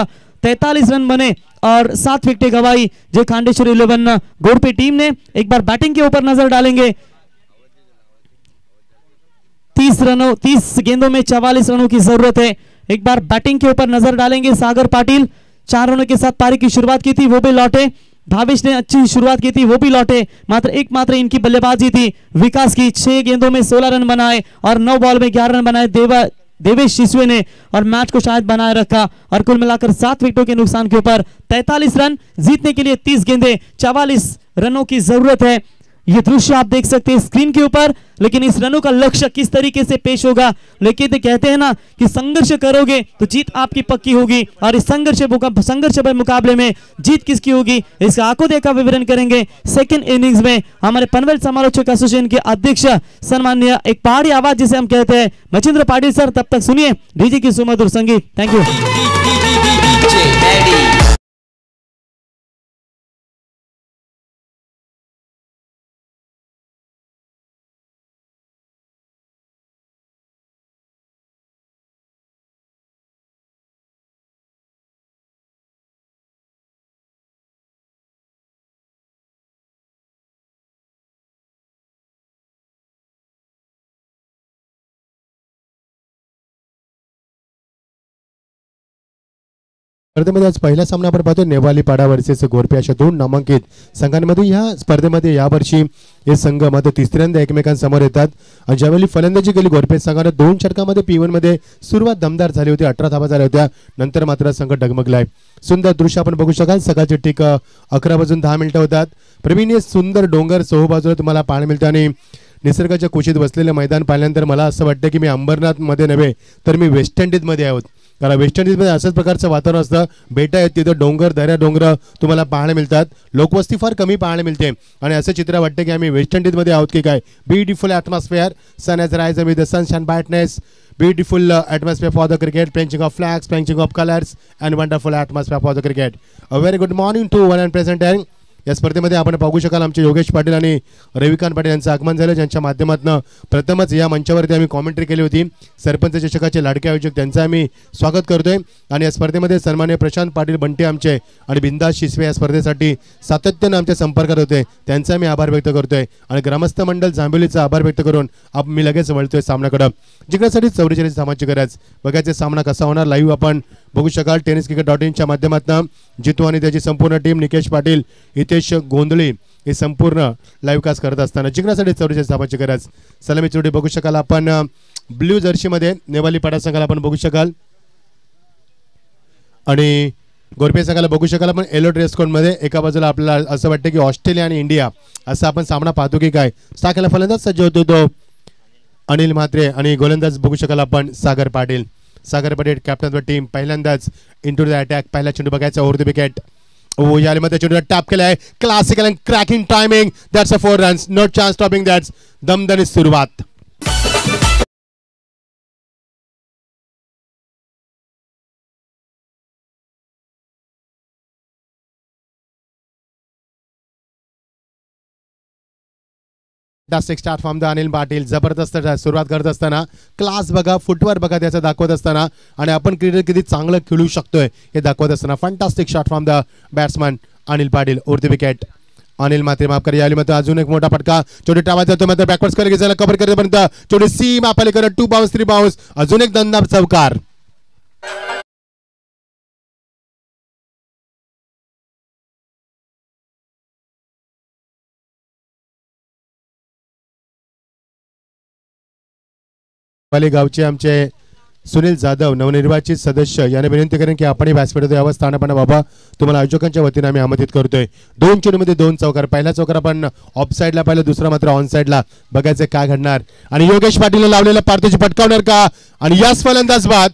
43 रन बने और 7 विकेटें गंवाई जय खांडेश्वरी 11 गोरपे टीम ने। एक बार बैटिंग के ऊपर नजर डालेंगे, 30 गेंदों में 44 रनों की जरूरत है। एक बार बैटिंग के ऊपर नजर डालेंगे, सागर पाटिल 4 रनों के साथ पारी की शुरुआत की थी, वो भी लौटे। भावेश ने अच्छी शुरुआत की थी, वो भी लौटे। मात्र इनकी बल्लेबाजी थी विकास की, 6 गेंदों में 16 रन बनाए और 9 बॉल में 11 रन बनाए देवेश शिशुए ने और मैच को शायद बनाए रखा। और कुल मिलाकर 7 विकेटों के नुकसान के ऊपर 43 रन, जीतने के लिए 30 गेंदें 44 रनों की जरूरत है। ये दृश्य आप देख सकते हैं स्क्रीन के ऊपर, लेकिन इस रनों का लक्ष्य किस तरीके से पेश होगा। लेकिन कहते हैं ना कि संघर्ष करोगे तो जीत आपकी पक्की होगी और इस संघर्ष मुकाबले में जीत किसकी होगी इसका आंखों देखा विवरण करेंगे सेकंड इनिंग्स में हमारे पनवेल समालोचक एसोसिएशन के अध्यक्ष सम्माननीय एक पहाड़ी आवाज जिसे हम कहते हैं मच्छिंद्र पाटिल सर। तब तक सुनिए डीजे की सुमधुर संगीत। Thank you. स्पर्धेमध्ये आज पहिला सामना आपण पाहतो नेवाली पाडा वर्सेस गोरपे अशा 2 नामांकित संघांमध्ये या स्पर्धेमध्ये यावर्षी हे संघ मात्र तिसऱ्यांदा एकमेकांसमोर येतात आणि ज्यावेळी फलंदाजी केली गोरपे संघाने 2 षटकांमध्ये P1 मध्ये सुरुवात दमदार झाली होती, 18 धावा झाल्या होत्या, नंतर मात्र संघ डगमगलाय। सुंदर दृश्य आपण बघू शकाल, सकाळचे ठीक 11 वाजून 10 मिनिटं होतात। प्रवीण सुंदर डोंगर चहूबाजूला तुम्हाला पाहायला मिळतं आणि निसर्गाच्या कुशीत बसलेले मैदान पाहिल्यानंतर मला असं वाटतं की मी अंबरनाथ मध्ये नव्हे तर मी वेस्ट इंडिज मध्ये आहोत, कारण वेस्ट इंडिजमध्ये अशाच प्रकारचं वातावरण असतं, बेटा आहेत तिथं, डोंगर दऱ्या डोंगर तुम्हाला पाहायला मिळतात, लोकवस्ती फार कमी पाहायला मिळते आणि असं चित्र वाटतं की आम्ही वेस्ट इंडिजमध्ये आहोत की काय। Beautiful atmosphere, sun has rise with the sunshine brightness, beautiful atmosphere for the cricket, planting of flags, planting of colors and wonderful atmosphere for the cricket. A very good morning to one and present here. या स्पर्धेमध्ये आपण पाहू शकाल आमचे योगेश पाटील आणि रविकांत पाटील यांचं आगमन झालं, ज्यांच्या माध्यमातून प्रथमच या मंचावरती आम्ही कॉमेंट्री केली होती। सरपंच चषकाचे लाडके आयोजक त्यांचं आम्ही स्वागत करतोय आणि या स्पर्धेमध्ये सन्माननीय प्रशांत पाटील बंटे आमचे आणि बिंदास शिसवे या स्पर्धेसाठी सातत्याने आमच्या संपर्कात होते, त्यांचा मी आभार व्यक्त करतोय आणि ग्रामस्थ मंडळ जांभोलीचा आभार व्यक्त करून मी लगेच वळतोय सामन्याकडे, जिंकण्यासाठी 44 धावांची गरज। बघायचे सामना कसा होणार लाईव्ह आपण बघू शकाल tenniscricket.in च्या माध्यमातून जितू आणि त्याची संपूर्ण टीम, निकेश पाटील, हितेश गोंधळे हे संपूर्ण लाईव्ह कास्ट करत असताना जिंकण्यासाठी 44 धावांची गरज. सलामी चोटी बघू शकाल आपण ब्ल्यू जर्सीमध्ये नेवाली पाडा संघाला आपण बघू शकाल आणि गोरपे संघाला बघू शकाल आपण येलो ड्रेस कोडमध्ये. एका बाजूला आपल्याला असं वाटतं की ऑस्ट्रेलिया आणि इंडिया असा आपण सामना पाहतो की काय. टाकायला फलंदाज सज्ज होतो तो अनिल म्हात्रे आणि गोलंदाज बघू शकाल आपण Sagar Patil. Sagar Patil captain of team. पहिल्यांदाच इंटू द अटॅक. पहिला चेंडू बघायचा ओव्हर द विकेट. ओ यामध्ये चेंडूला टॅप केलाय. Classical and cracking timing. That's a 4 runs. No chance stopping that's. दमदनी सुरुवात. Fantastic start from the Anil Patil. जबरदस्त सुरुवात करत असताना क्लास बघा, फुटवर्क बघा त्याचं दाखवत असताना आणि आपण क्रिकेट किती चांगलं खेळू शकतोय हे दाखवत असताना fantastic shot from the batsman Anil Patil. Over the wicket. Anil Mhatre माफ करा. यावेळी मात्र अजून एक मोठा फटका. चोटी टावायचा तो मात्र बॅकवर्ड्स कडे गेला कव्हर करेपर्यंत चोटी सीम आपले करत 2 बाउन्स 3 बाउन्स. अजून एक दमदार चौकार. गावचे आमचे सुनील जाधव नवनिर्वाचित सदस्य यांनी विनंती करेन की आपण व्यासपीठावर यावं. स्थानपणा बाबा तुम्हाला आयोजकांच्या वतीने आम्ही आमंत्रित करतोय. 2 चेंडूमध्ये 2 चौकार. पहिला चौकार आपण ऑफ साईडला पाहिलं, दुसरा मात्र ऑन साईडला. बघायचं काय घडणार आणि योगेश पाटील लावलेला पारतोची पटकावणार का आणि याच फलंदाज बाद.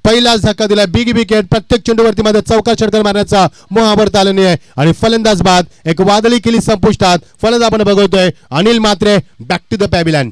पहिलाच धक्का दिला. Big wicket. प्रत्येक चेंडूवरती मध्ये चौकार षटकार मारण्याचा मोहावर आलेली आहे आणि फलंदाज बाद. एक वादळी केली संपुष्टात. फलंदाज आपण बघतोय Anil Mhatre. Back to the pavilion.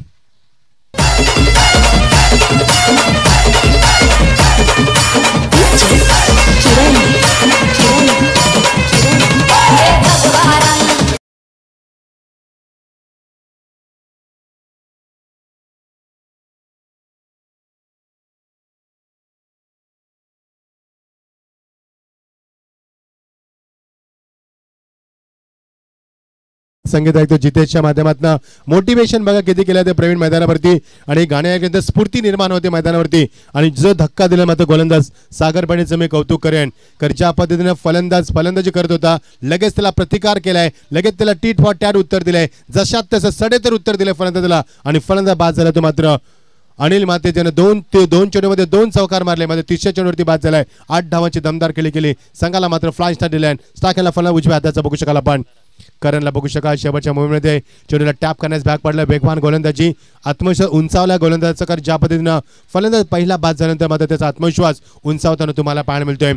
संगीत ऐकतो जितेशच्या माध्यमातून. मोटिवेशन बघा किती केलं ते प्रवीण मैदानावरती आणि गाणे ऐकल्यानंतर स्फूर्ती निर्माण होते मैदानावरती आणि जो धक्का दिला मात्र गोलंदाज सागर पाटीलचं मी कौतुक करेन. कारण ज्या पद्धतीने फलंदाजी करत होता लगेच त्याला प्रतिकार केलाय. लगेच त्याला टीट फॉर टॅट उत्तर दिलंय. जशात तसं सडेतर उत्तर दिलंय फलंदाजाला आणि फलंदाज बाद झाला तो मात्र अनिल म्हात्रे ज्याने 2 चेंडूमध्ये 2 चौकार मारले. मध्ये तिसऱ्या चेंडूवरती बाद झालाय. 8 धावांची दमदार केली. संघाला मात्र फ्लाय स्टार दिलाय. स्टार्टला फलंदाज उजव्या हाताचा बघू शकाल आपण. करणला बघू शकाल शेवटच्या मूव्हमेंटमध्ये चेंडूला टॅप करण्यास भाग पडला. वेगवान गोलंदाजी. आत्मविश्वास उंचावला गोलंदाजाचा. कारण ज्या पद्धतीनं फलंदाज पहिला बाद झाल्यानंतर मात्र त्याचा आत्मविश्वास उंचावताना तुम्हाला पाहायला मिळतोय.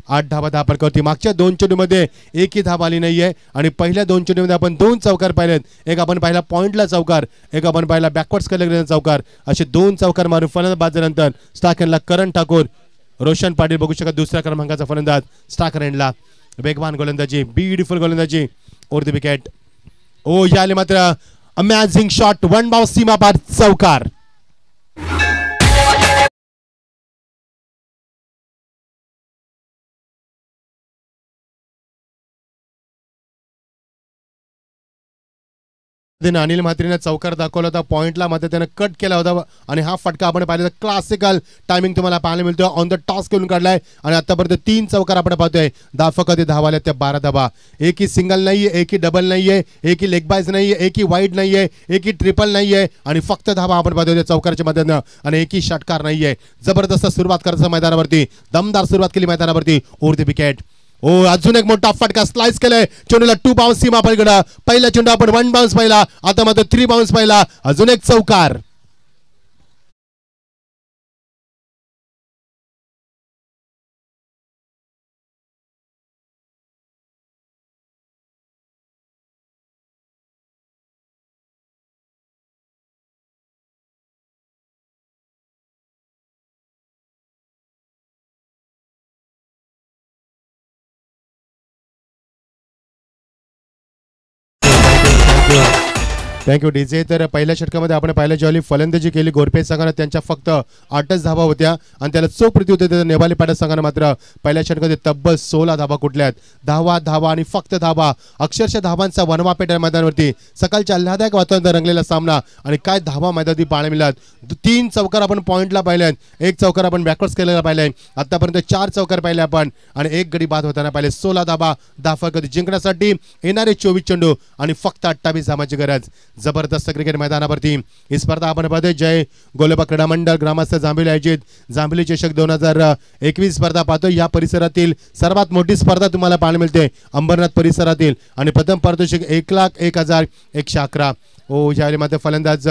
8 धावा धापडकरती. मागच्या 2 चेंडूमध्ये एकही धाव आली नाहीये आणि पहिल्या 2 चेंडूमध्ये आपण 2 चौकार पाहिलेत. एक आपण पाहिला पॉइंटला चौकार, एक आपण पाहिला बॅकवर्ड्स केलेला चौकार. असे 2 चौकार मारून फलंदाज बाद झाल्यानंतर स्टार्करला करण ठाकूर, रोशन पाटील बघू शकता दुसऱ्या क्रमांकाचा फलंदाज स्टार्कर एंडला. वेगवान गोलंदाजी, ब्युटिफुल गोलंदाजी. Over the wicket. ओ याले मात्र अमेझिंग शॉट. 1 बाउन्स सीमा पार चौकार. अनिल म्हात्रेने चौकार दाखवला होता पॉइंटला मात्र त्याने कट केला होता आणि हा फटका आपण पाहिला क्लासिकल टायमिंग तुम्हाला पाहायला मिळतो. ऑन द टॉस करून काढलाय आणि आतापर्यंत 3 चौकार आपण पाहतोय. धावफलक धावा आल्या त्या 12 धावा. एकही सिंगल नाहीये, एकही डबल नाहीये, एकही लेग बायज नाहीये, एकही वाईड नाहीये, एकही ट्रिपल नाहीये आणि फक्त धावा आपण पाहतोय त्या चौकारच्या मदतीनं आणि एकही षटकार नाहीये. जबरदस्त सुरुवात करायचं मैदानावरती. दमदार सुरुवात केली मैदानावरती. Over the wicket. ओ अजून एक मोठा फटका स्लाइस केलाय. चेंडूला 2 बाउन्स सीमा पलीकडे. पहिला चेंडू आपण 1 बाउन्स पाहिला. आता मात्र 3 बाउन्स पाहिला. अजून एक चौकार. Thank you DJ. तर पहिल्या षटकामध्ये आपण पाहिलं ज्यावेळी फलंदाजी केली गोरपे संघानं त्यांच्या फक्त 8च धावा होत्या आणि त्याला चोख प्रत्युत्तर देत नेवाली पाडा संघानं मात्र पहिल्या षटकामध्ये तब्बल 16 धावा कुठल्यात. धावा आणि फक्त धावा, अक्षरशः धावांचा वनवापेट मैदानावरती. सकाळच्या आल्हादायक वातावरण रंगलेला सामना आणि काय धावा मैदानावरती पाहायला मिळाला. 3 चौकार आपण पॉईंटला पाहिल्यात, 1 चौकार आपण बॅकवर्ड्स केलेला पाहिलाय, आतापर्यंत 4 चौकार पाहिले आपण आणि 1 गडी बाद होताना पाहिले. 16 धावा धाफा जिंकण्यासाठी येणारे 24 चेंडू आणि फक्त 28 धावांची गरज. जबरदस्त क्रिकेट मैदानावरती ही स्पर्धा आपण पाहतोय. जय गोलेबा क्रीडा मंडळ ग्रामस्थ जांभिली आयोजित जांभिली चषक 2021 स्पर्धा पाहतोय. या परिसरातील सर्वात मोठी स्पर्धा तुम्हाला पाहायला मिळते अंबरनाथ परिसरातील आणि प्रथम पारितोषिक 1,01,111. ज्यावेळी मात्र फलंदाज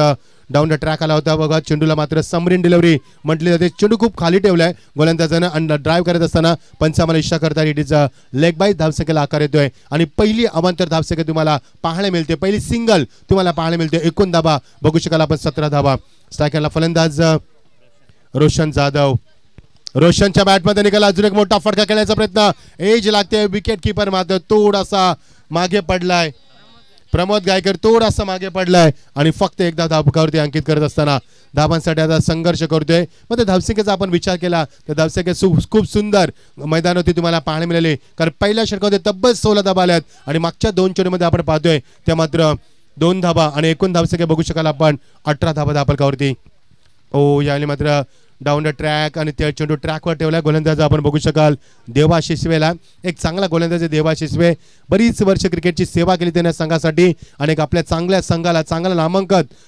डाऊन द ट्रॅक आला होता बघा. चेंडूला मात्र समरीन डिलिव्हरी म्हटली जाते. चेंडू खूप खाली ठेवलाय गोलंदाजानं आणि ड्राईव्ह करत असताना पंचामाला इशारा करतात इट इज लेग बाय. धावसंख्येला आकार येतोय आणि पहिली अवांतर धावसंख्या तुम्हाला पाहायला मिळते. पहिली सिंगल तुम्हाला पाहायला मिळते. 21 धावा बघू शकाल आपण. 17 धावा. स्ट्रायकरला फलंदाज रोशन जाधव. रोशनच्या बॅटमध्ये निघाला. अजून एक मोठा फटका खेळण्याचा प्रयत्न. एज लागते. विकेट किपर मात्र थोडासा मागे पडलाय. प्रमोद गायकर थोडासा मागे पडलाय आणि फक्त एकदा धावकावरती अंकित करत असताना धावांसाठी आता संघर्ष करतोय. मग त्या धावसंख्येचा आपण विचार केला तर धावसंख्या खूप सुंदर मैदानावरती तुम्हाला पाहायला मिळाले. कारण पहिल्या षटकामध्ये तब्बल 16 धावा आल्यात आणि मागच्या 2 चेंडूमध्ये आपण पाहतोय त्या मात्र 2 धावा आणि एकूण धावसंख्या बघू शकाल आपण 18 धावा धावकावरती. यावेळी मात्र डाऊन द ट्रॅक आणि त्या चेंडू ट्रॅकवर ठेवला. गोलंदाज आपण बघू शकाल देवा शिसवेला. एक चांगला गोलंदाज देवा शिसवे. बरीच वर्ष क्रिकेटची सेवा केली त्याने संघासाठी आणि एक आपल्या चांगल्या संघाला चांगलं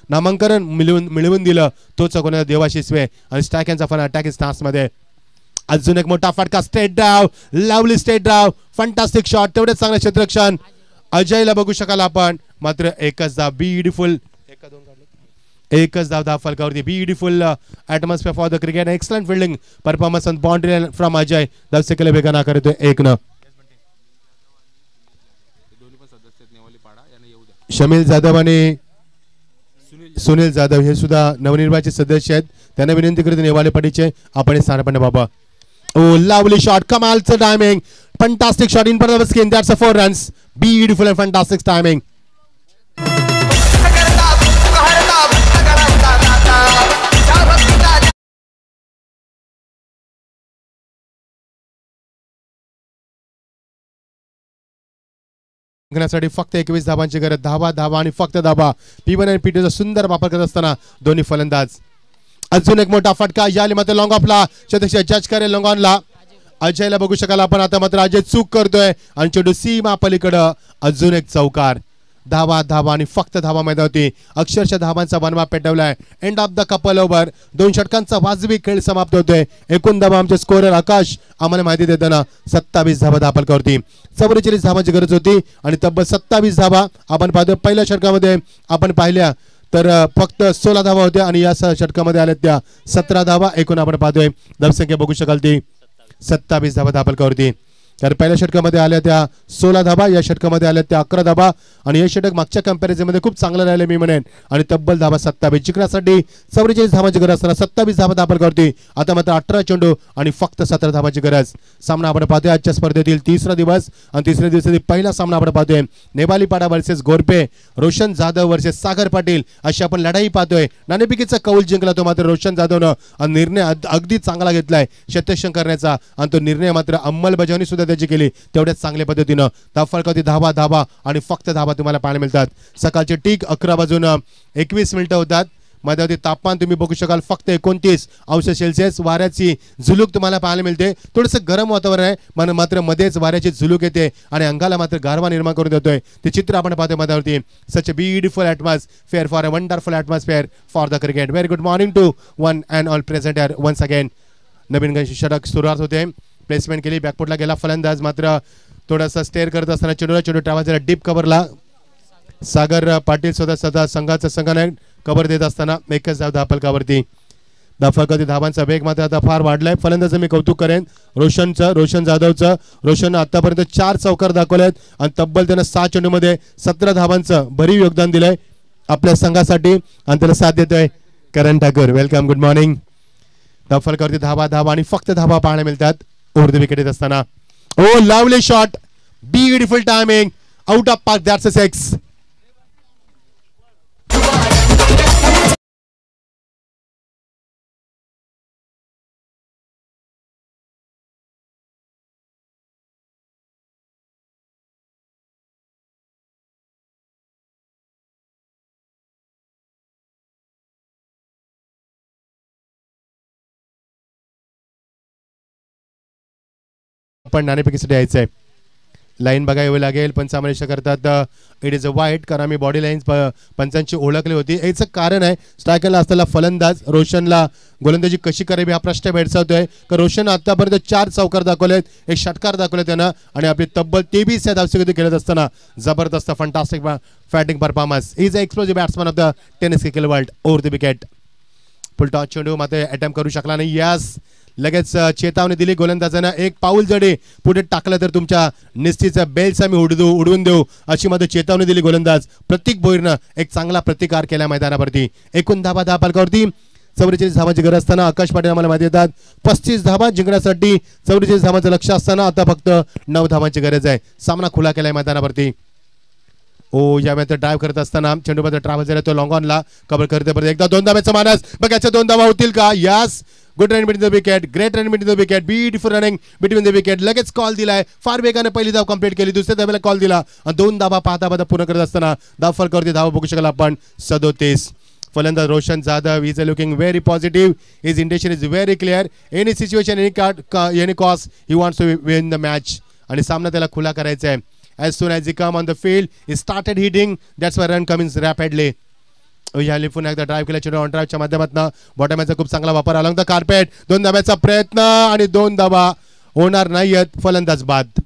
नामांकन मिळवून दिलं तोच गोलंदाज देवा शिसवे. आणि स्ट्राईक यांचा फन अटॅक स्टान्समध्ये. अजून एक मोठा फटका. Straight drive, lovely straight drive, fantastic shot. तेवढेच चांगलं क्षेत्ररक्षण अजयला बघू शकाल आपण. मात्र एकच धाव. ब्युटिफुल एकच धाव फलकावरती. Beautiful atmosphere for the cricket. Excellent fielding performance on boundary from Ajay. धावसंख्येला वेगानं आकार येतोय 1 शमील जाधव आणि सुनील जाधव हे सुद्धा नवनिर्वाचित सदस्य आहेत. त्यांना विनंती करते नेवाले पाटीचे आपण स्थानपणे बाबा. Lovely shot. कमालचं timing. Fantastic shot in per the skin. That's a 4 runs. Beautiful and fantastic timing. जिंकण्यासाठी फक्त 21 धावांची गरज. धावा आणि फक्त धावा. P1 आणि P2 चा सुंदर वापर करत असताना दोन्ही फलंदाज. अजून एक मोठा फटका. याली मात्र लॉंग ऑफला चतुर्षी जज करेल लॉंग ऑनला. अजयला बघू शकाल आपण. आता मात्र अजय चूक करतोय आणि चेंडू सीमा पलीकडं. अजून एक चौकार. धावा आणि फक्त धावा मैदानावरती. अक्षरशः धावांचा बनवा पेटवलाय. End of the couple over. 2 षटकांचा वाजवी खेळ समाप्त होतोय. एकूण धावा आमचे स्कोरर आकाश आम्हाला माहिती देताना 27 धावा धापलकावरती. 44 धावांची गरज होती आणि तब्बल 27 धावा आपण पाहतोय. पहिल्या षटकामध्ये आपण पाहिल्या तर फक्त 16 धावा होत्या आणि या षटकामध्ये आल्या त्या 17 धावा. एकूण आपण पाहतोय धावसंख्या बघू शकाल ती 27 धावा धापलकावरती. तर पहिल्या षटकामध्ये आल्या त्या 16 धावा. या षटकामध्ये आल्या त्या 11 धावा आणि हे षटक मागच्या कंपॅरिझनमध्ये खूप चांगलं राहिलं मी म्हणेन. आणि तब्बल धावा 27. जिंकण्यासाठी 44 धावांची गरज असताना 27 धावा धापलकावरती. आता मात्र 18 चेंडू आणि फक्त 17 धावांची गरज. सामना आपण पाहतोय आजच्या स्पर्धेतील 3रा दिवस आणि 3ऱ्या दिवसातील पहिला सामना आपण पाहतोय. नेवाली पाडा वर्सेस गोरपे. रोशन जाधव वर्सेस सागर पाटील अशी आपण लढाई पाहतोय. नाणेफेकीचा कौल जिंकला तो मात्र रोशन जाधवनं. निर्णय अगदी चांगला घेतलाय शतषक करण्याचा आणि तो निर्णय मात्र अंमलबजावणी सुद्धा त्याची केली तेवढ्याच चांगल्या पद्धतीनं. धावफलकावरती धावा आणि फक्त धावा तुम्हाला पाहायला मिळतात. सकाळचे ठीक 11 वाजून 21 मिनिटं होतात. मध्यावधी तापमान तुम्ही बघू शकाल फक्त 29 अंश सेल्सिअस. वाऱ्याची झुलूक तुम्हाला पाहायला मिळते. थोडंसं गरम वातावरण आहे मात्र मध्येच वाऱ्याची झुलूक येते आणि अंगाला मात्र गारवा निर्माण करून देतोय. ते चित्र आपण पाहतोय मध्यावरती. Such a beautiful atmosphere for a wonderful atmosphere for the cricket. Very good morning to one and all present here once again. नवीन षटक सुरुवात होते. प्लेसमेंट केली. बॅकफुटला गेला फलंदाज मात्र थोडासा स्टेअर करत असताना चेंडू ट्रॅव्हल्सला डीप कव्हरला. सागर पाटील स्वतः संघाचा संघानायक कव्हर देत असताना एकच धाव धापलकावरती. धापलकावरती धावांचा वेग मात्र आता फार वाढलाय. फलंदाजाचं मी कौतुक करेन रोशन जाधवचं. रोशननं आतापर्यंत 4 चौकार दाखवलेत आणि तब्बल त्यानं 6 चेंडूमध्ये 17 धावांचं भरीव योगदान दिलंय आपल्या संघासाठी आणि त्याला साथ देतोय Karan Thakur. Welcome. Good morning. धापलकावरती धावा आणि फक्त धावा पाहायला मिळतात. ओव्हर द विकेट येत असताना. Lovely shot. Beautiful timing. Out of park. That's a 6. पण नाणेफेकीसाठी यायचं आहे. लाईन बघावी लागेल. पण सामने करतात इट इज अ वाईट, कारण आम्ही बॉडी लाईन पंचांची ओळखली होती. याचं कारण आहे स्ट्रायकरला असलेला फलंदाज रोशनला गोलंदाजी कशी करावी हा प्रश्न भेडसावतोय. कारण रोशन आतापर्यंत 4 चौकार दाखवलेत, 1 षटकार दाखवले त्यानं आणि आपली तब्बल 23 या धावसंख्येत खेळत असताना जबरदस्त fantastic batting performance. Is a explosive batsman of the tennis cricket world over the wicket. Full toss चेंडू मात्र अटेम्प्ट करू शकला नाही. यास लगेच चेतावणी दिली गोलंदाजांना. एक पाऊल जडे पुढे टाकलं तर तुमच्या निस्तीचा बेल्स आम्ही उडवून देऊ अशी मध्ये चेतावणी दिली गोलंदाज प्रतीक भोईरनं. एक चांगला प्रतिकार केला मैदानावरती. एकूण धाबा 10 फलकावरती 44 धावांची गरज असताना आकाश पाटील आम्हाला माहिती देतात 35 धावा जिंकण्यासाठी 44 धावांचं लक्ष असताना आता फक्त 9 धावांची गरज आहे. सामना खुला केलाय मैदानावरती. यामध्ये ड्राईव्ह करत असताना चेंडूमध्ये ट्रॅव्हल झाला तो लॉंग ऑनला कव्हर करते. परत एकदा 2 धाब्याचा मानस बघायच्या 2 धावा होतील का. Yes good run between the wicket, great run between the wicket, beautiful running between the wicket. लगेच कॉल दिलाय. फार वेगाने पहिली धाव कंप्लीट केली. दुसऱ्या धाब्याला कॉल दिला आणि 2 धावा पाहता पूर्ण करत असताना धाव फलकावरती धावा बघू शकाल आपण 37. फलंदाज Roshan Jadhav is looking very positive. His intention is very clear. Any situation any cost he wants to win the match आणि सामना त्याला खुला करायचा आहे. As soon as he come on the field, he started hitting. That's why run comes rapidly. याली पुन्हा एकदा drive केला चेंडू ऑन ड्राईव्हच्या माध्यमातून बॉटमॅनचा खूप चांगला वापर अलॉंग द कार्पेट. 2 धाब्याचा प्रयत्न आणि 2 धावा होणार नाहीयेत. फलंदाज बाद.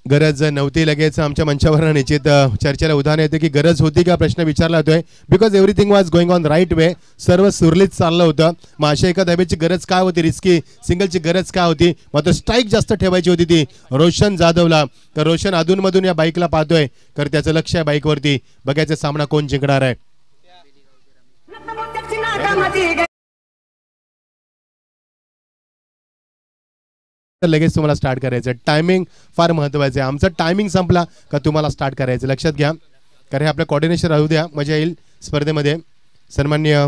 गरज नव्हती. लगेच आमच्या मंचावर निश्चित चर्चेला उदाहरण येते की गरज होती का प्रश्न विचारला होतोय. Because everything was going on right way. सर्व सुरळीत चाललं होतं. मग अशा एका धाब्याची गरज काय होती, रिस्की सिंगलची गरज काय होती. मात्र स्ट्राईक जास्त ठेवायची होती ती रोशन जाधवला. तर रोशन अधूनमधून या बाईकला पाहतोय तर त्याचं लक्ष आहे बाईकवरती. बघायचं सामना कोण जिंकणार आहे. लगेच तुम्हाला स्टार्ट करायचं. टायमिंग फार महत्वाचं आहे. आमचा टायमिंग संपला का तुम्हाला स्टार्ट करायचं लक्षात घ्या. कारण हे आपलं कोऑर्डिनेशन राहू द्या. मजा येईल स्पर्धेमध्ये. सन्माननीय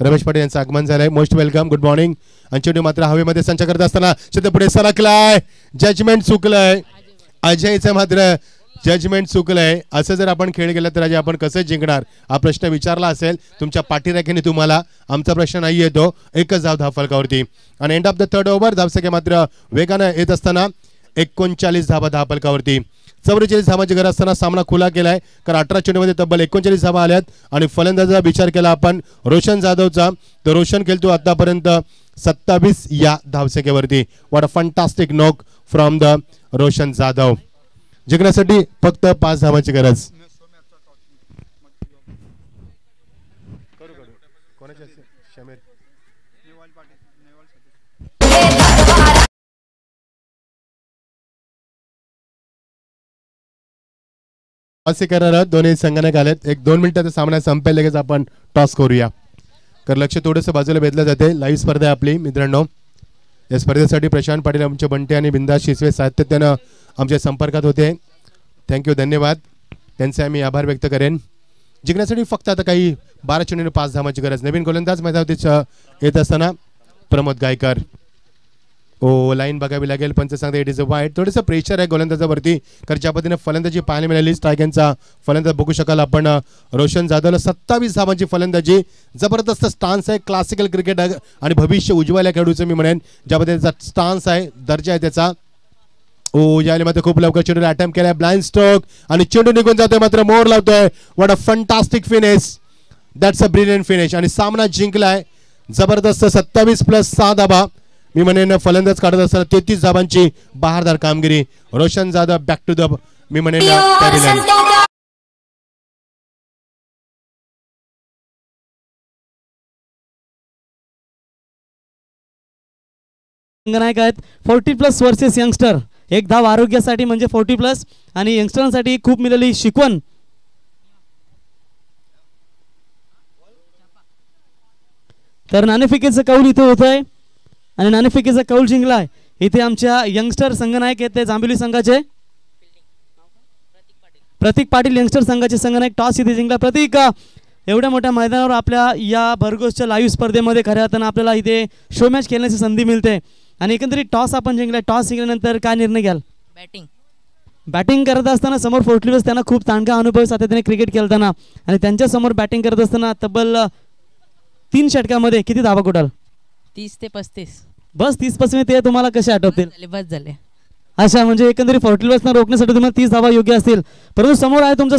रमेश पाटील यांचं आगमन झालंय. Most welcome. Good morning. आणि चेंडू मात्र हवेमध्ये संचार करत असताना चेंडू पुढे सरकलाय. जजमेंट चुकलंय. अजयचं मात्र जजमेंट चुकलंय. असं जर आपण खेळ गेला तर अजय आपण कसं जिंकणार हा प्रश्न विचारला असेल तुमच्या पाठीराख्याने तुम्हाला. आमचा प्रश्न नाही येतो. एकच धाव धाव फलकावरती आणि and of the 3rd over धावसंख्या मात्र वेगानं येत असताना 39 धावा धाव फलकावरती. 44 धावांची गरज असताना सामना खुला केलाय. कारण 18 चेंडूमध्ये तब्बल 39 धावा आल्यात आणि फलंदाजाचा विचार केला आपण रोशन जाधवचा तर रोशन खेळतो आतापर्यंत 27 या धावसंख्येवरती. What a fantastic knock from the Roshan Jadhav. जिंकण्यासाठी फक्त 5 धावांची गरज. असे करणार दोन्ही संघाने आलेत. 1-2 मिनिटाचा सामना संपेल. लगेच आपण टॉस करूया. तर लक्ष थोडंसं बाजूला बेदलं जाते. लाईव्ह स्पर्धा आहे आपली मित्रांनो. या स्पर्धेसाठी प्रशांत पाटील आमचे बंटे आणि बिंदास शिसवे सातत्यानं आमच्या संपर्कात होते. थँक्यू, धन्यवाद. त्यांचे आम्ही आभार व्यक्त करेन. जिंकण्यासाठी फक्त आता काही 12 चेंडूने 5 धावांची गरज. नवीन गोलंदाज मैदानावरती येत असताना प्रमोद गायकर. लाईन बघावी लागेल. पंच सांगते इट इज अ वाईट. थोडंसं प्रेशर आहे गोलंदाजावरती. कारण ज्या पद्धतीने फलंदाजी पाहायला मिळाली स्ट्रायकांचा फलंदाज बघू शकाल आपण. रोशन जाधवला 27 धावांची फलंदाजी. जबरदस्त स्टान्स आहे. क्लासिकल क्रिकेट आणि भविष्य उज्ज्वल खेळूचं मी म्हणेन. ज्या पद्धतीचा स्टान्स आहे, दर्जा आहे त्याचा. याने मात्र खूप लवकर चेंडूला अटेम्प्ट केलाय. ब्लाइंड स्ट्रोक आणि चेंडू निघून जातोय मात्र मोर लावतोय. What a fantastic finish. That's a brilliant finish आणि सामना जिंकलाय. जबरदस्त 27+6 धावा मी म्हणेन. फलंदाज काढत असताना 33 धावांची बहारदार कामगिरी. रोशन जाधव बॅक टू द मी म्हणेन पॅव्हिलियन. संघनायक आहेत 40+ वर्सेस यंगस्टर. 1 धाव आरोग्यासाठी म्हणजे 40+ आणि यंगस्टरांसाठी खूप मिळाली शिकवण. तर नाणेफेकीचं कौल इथे होत आहे आणि नाणेफेकीचा कौल जिंकलाय इथे आमच्या यंगस्टर संघनायक आहेत ते जांभिवली संघाचे प्रतीक पाटील. यंगस्टर संघाचे संघनायक. टॉस इथे जिंकला. प्रतीक, एवढ्या मोठ्या मैदानावर आपल्या या भरघोसच्या लाईव्ह स्पर्धेमध्ये खऱ्या अर्थानं आपल्याला इथे शो मॅच खेळण्याची संधी मिळते आणि एकंदरीत टॉस आपण जिंकलाय. टॉस जिंकल्यानंतर काय निर्णय घ्याल. बॅटिंग करत असताना समोर 40+ त्यांना खूप चांगला अनुभव सातत्याने क्रिकेट खेळताना आणि त्यांच्या समोर बॅटिंग करत असताना तब्बल 3 षटकामध्ये किती धावा कुठाल. 30 ते 35 बस 30% ते तुम्हाला कसे आठवतील? झाले, बस झाले. अच्छा, म्हणजे एकंदरीत 40 बसना रोखण्यासाठी तुम्हाला 30 धावा योग्य असतील. परंतु समोर आहे तुमचा